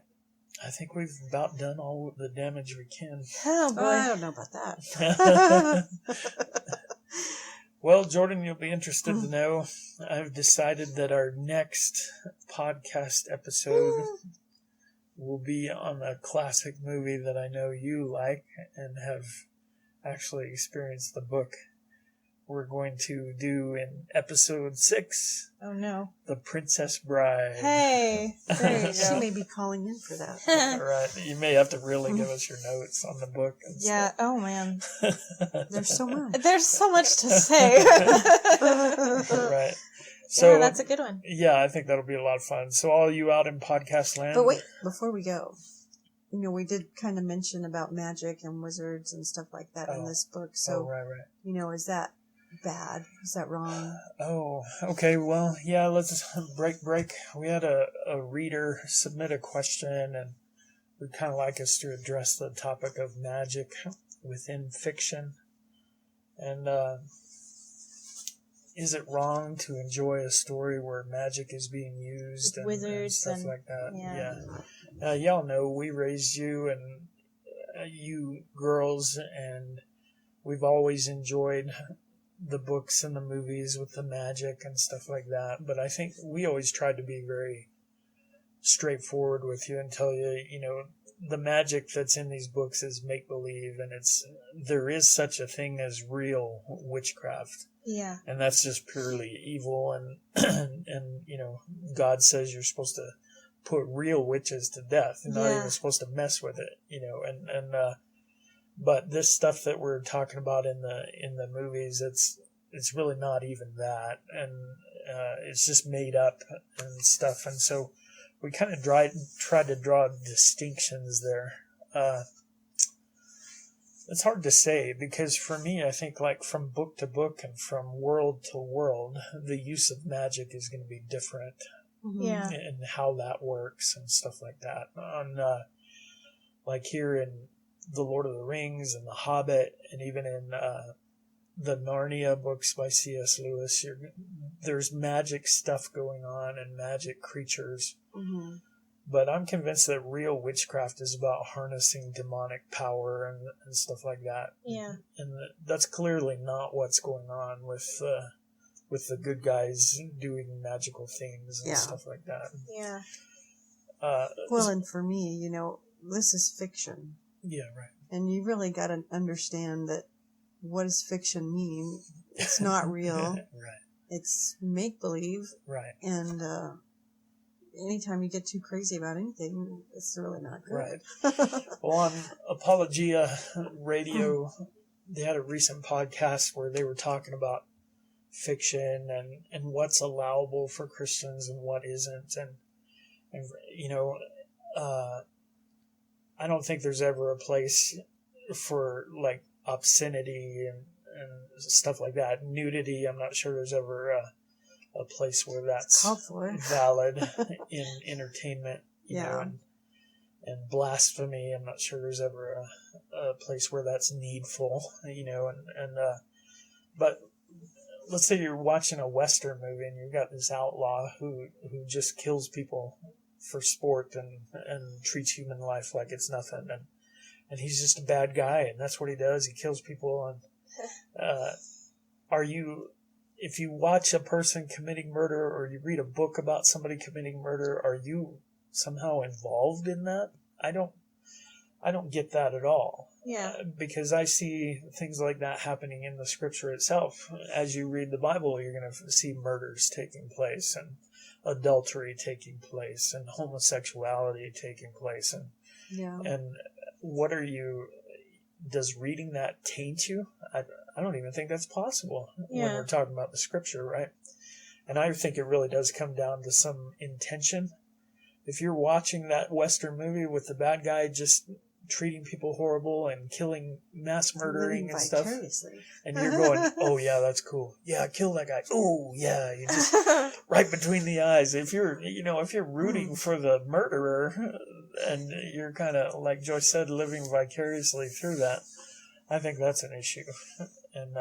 S2: I think we've about done all the damage we can.
S4: Oh boy,
S3: I don't know about that.
S2: Well, Jordan, you'll be interested to know I've decided that our next podcast episode will be on a classic movie that I know you like and have actually experienced the book. We're going to do in episode 6.
S4: Oh no.
S2: The Princess Bride.
S4: Hey, there you go.
S3: She may be calling in for that.
S2: All right. You may have to really give us your notes on the book. And
S4: Yeah. Oh man.
S3: There's so much.
S4: There's so much to say.
S2: Right. So,
S4: yeah, that's a good one.
S2: Yeah, I think that'll be a lot of fun. So all you out in podcast land.
S3: But wait, before we go, we did kind of mention about magic and wizards and stuff like that in this book. So,
S2: right.
S3: Is that bad? Is that wrong?
S2: Oh, okay. Well, yeah, let's break. We had a reader submit a question, and we'd kind of like us to address the topic of magic within fiction. And is it wrong to enjoy a story where magic is being used and
S4: wizards
S2: and stuff like that?
S4: Yeah.
S2: Y'all know we raised you and you girls, and we've always enjoyed the books and the movies with the magic and stuff like that. But I think we always tried to be very straightforward with you and tell you, the magic that's in these books is make-believe, and there is such a thing as real witchcraft.
S4: Yeah.
S2: And that's just purely evil, and God says you're supposed to put real witches to death. You're not even supposed to mess with it, but this stuff that we're talking about in the movies, it's really not even that, and it's just made up and stuff, and so we kind of tried to draw distinctions there. It's hard to say, because for me, I think like from book to book and from world to world, the use of magic is going to be different.
S4: Yeah.
S2: And how that works and stuff like that. Like here in The Lord of the Rings and The Hobbit, and even in the Narnia books by C.S. Lewis, there's magic stuff going on and magic creatures.
S3: Mm-hmm.
S2: But I'm convinced that real witchcraft is about harnessing demonic power and stuff like that.
S4: Yeah.
S2: And that's clearly not what's going on with the good guys doing magical things and stuff like that.
S4: Yeah.
S3: Well, and for me, this is fiction.
S2: Yeah, right.
S3: And you really got to understand that what does fiction mean? It's not real.
S2: Right.
S3: It's make-believe.
S2: Right.
S3: And anytime you get too crazy about anything, it's really not good.
S2: Right. Well, on Apologia Radio, they had a recent podcast where they were talking about fiction and what's allowable for Christians and what isn't. And I don't think there's ever a place for like obscenity and stuff like that. Nudity, I'm not sure there's ever a place where that's valid in entertainment, you know, and blasphemy, I'm not sure there's ever a place where that's needful, but let's say you're watching a Western movie and you've got this outlaw who just kills people for sport and treats human life like it's nothing, and he's just a bad guy, and that's what he does. He kills people. And if you watch a person committing murder, or you read a book about somebody committing murder, are you somehow involved in that? I don't get that at all.
S4: Yeah.
S2: Because I see things like that happening in the scripture itself. As you read the Bible, you're going to see murders taking place, and adultery taking place, and homosexuality taking place, and does reading that taint you? I don't even think that's possible when we're talking about the scripture, right? And I think it really does come down to some intention. If you're watching that Western movie with the bad guy just treating people horrible and killing, mass murdering and stuff, and you're going, oh yeah, that's cool, yeah, kill that guy, oh yeah, you just right between the eyes. If you're rooting for the murderer, and you're kind of, like Joyce said, living vicariously through that, I think that's an issue. And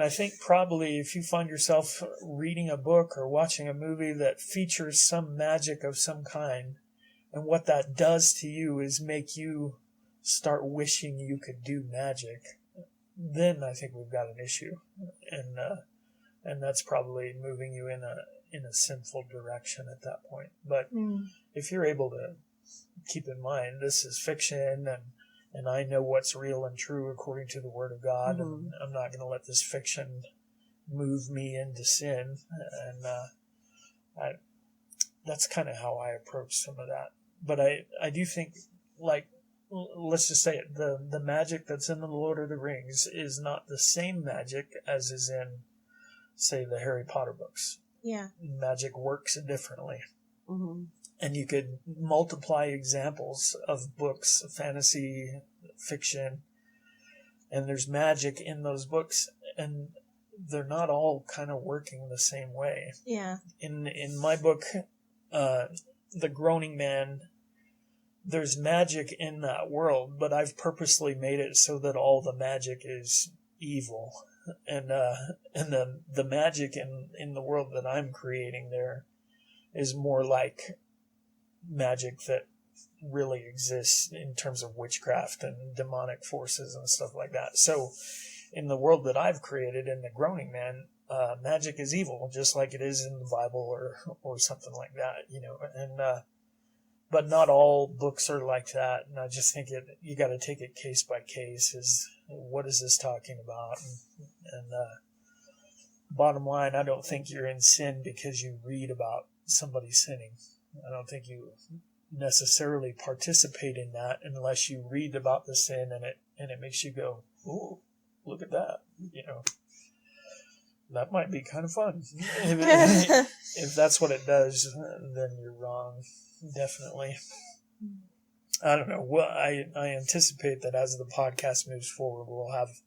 S2: I think probably if you find yourself reading a book or watching a movie that features some magic of some kind, and what that does to you is make you start wishing you could do magic, then I think we've got an issue. And that's probably moving you in a sinful direction at that point. But if you're able to keep in mind this is fiction, and I know what's real and true according to the Word of God, and I'm not going to let this fiction move me into sin, and that's kind of how I approach some of that. But I do think, like, let's just say it, the magic that's in the Lord of the Rings is not the same magic as is in, say, the Harry Potter books.
S4: Yeah.
S2: Magic works differently.
S3: Mm-hmm.
S2: And you could multiply examples of books, fantasy, fiction, and there's magic in those books, and they're not all kind of working the same way.
S4: Yeah.
S2: In my book, The Groaning Man, there's magic in that world, but I've purposely made it so that all the magic is evil. And the magic in the world that I'm creating there is more like magic that really exists in terms of witchcraft and demonic forces and stuff like that. So in the world that I've created in The Groaning Man, magic is evil, just like it is in the Bible or something like that, and but not all books are like that. And I just think you got to take it case by case. Is what is this talking about? And bottom line, I don't think you're in sin because you read about somebody sinning. I don't think you necessarily participate in that unless you read about the sin and it makes you go, "Ooh, look at that!" That might be kind of fun. If that's what it does, then you're wrong. Definitely. I don't know. Well, I anticipate that as the podcast moves forward, we'll have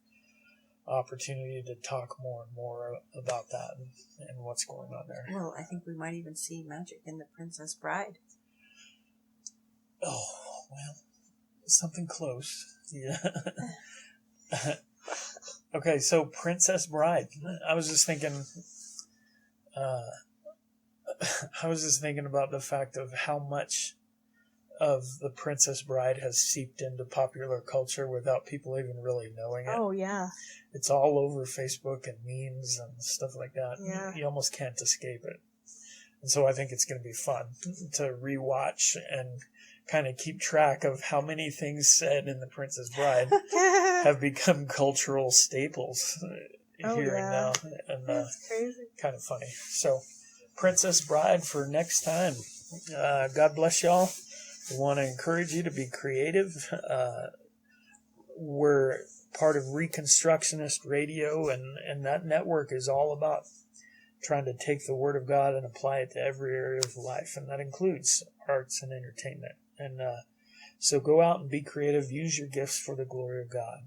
S2: opportunity to talk more and more about that and what's going on there.
S3: Well, I think we might even see magic in The Princess Bride.
S2: Oh, well, something close. Yeah. Okay, so Princess Bride. I was just thinking about the fact of how much of The Princess Bride has seeped into popular culture without people even really knowing it.
S4: Oh, yeah.
S2: It's all over Facebook and memes and stuff like that.
S4: Yeah.
S2: You almost can't escape it. And so I think it's going to be fun to rewatch and kind of keep track of how many things said in The Princess Bride have become cultural staples here and now. And
S4: that's crazy.
S2: Kind of funny. So, Princess Bride for next time. God bless y'all. We want to encourage you to be creative. We're part of Reconstructionist Radio, and that network is all about trying to take the Word of God and apply it to every area of life, and that includes arts and entertainment. And so go out and be creative. Use your gifts for the glory of God.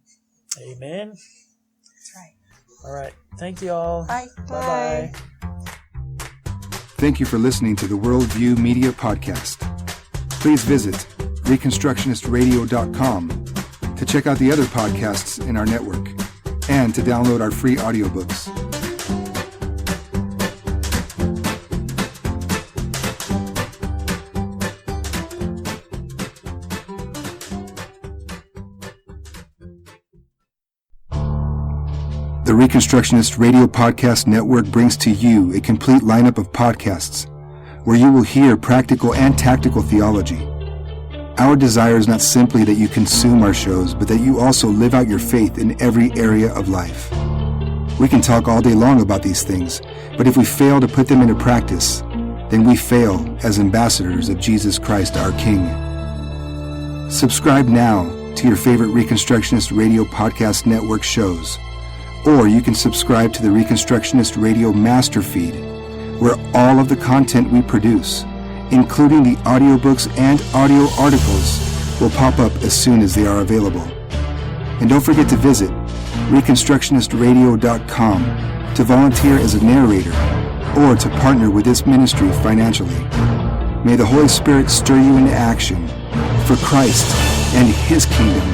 S2: Amen.
S3: That's right.
S2: All right. Thank you all.
S3: Bye.
S2: Bye-bye.
S1: Thank you for listening to the Worldview Media Podcast. Please visit reconstructionistradio.com to check out the other podcasts in our network and to download our free audiobooks. The Reconstructionist Radio Podcast Network brings to you a complete lineup of podcasts where you will hear practical and tactical theology. Our desire is not simply that you consume our shows, but that you also live out your faith in every area of life. We can talk all day long about these things, but if we fail to put them into practice, then we fail as ambassadors of Jesus Christ our King. Subscribe now to your favorite Reconstructionist Radio Podcast Network shows. Or you can subscribe to the Reconstructionist Radio Master Feed, where all of the content we produce, including the audiobooks and audio articles, will pop up as soon as they are available. And don't forget to visit reconstructionistradio.com to volunteer as a narrator or to partner with this ministry financially. May the Holy Spirit stir you into action for Christ and His kingdom.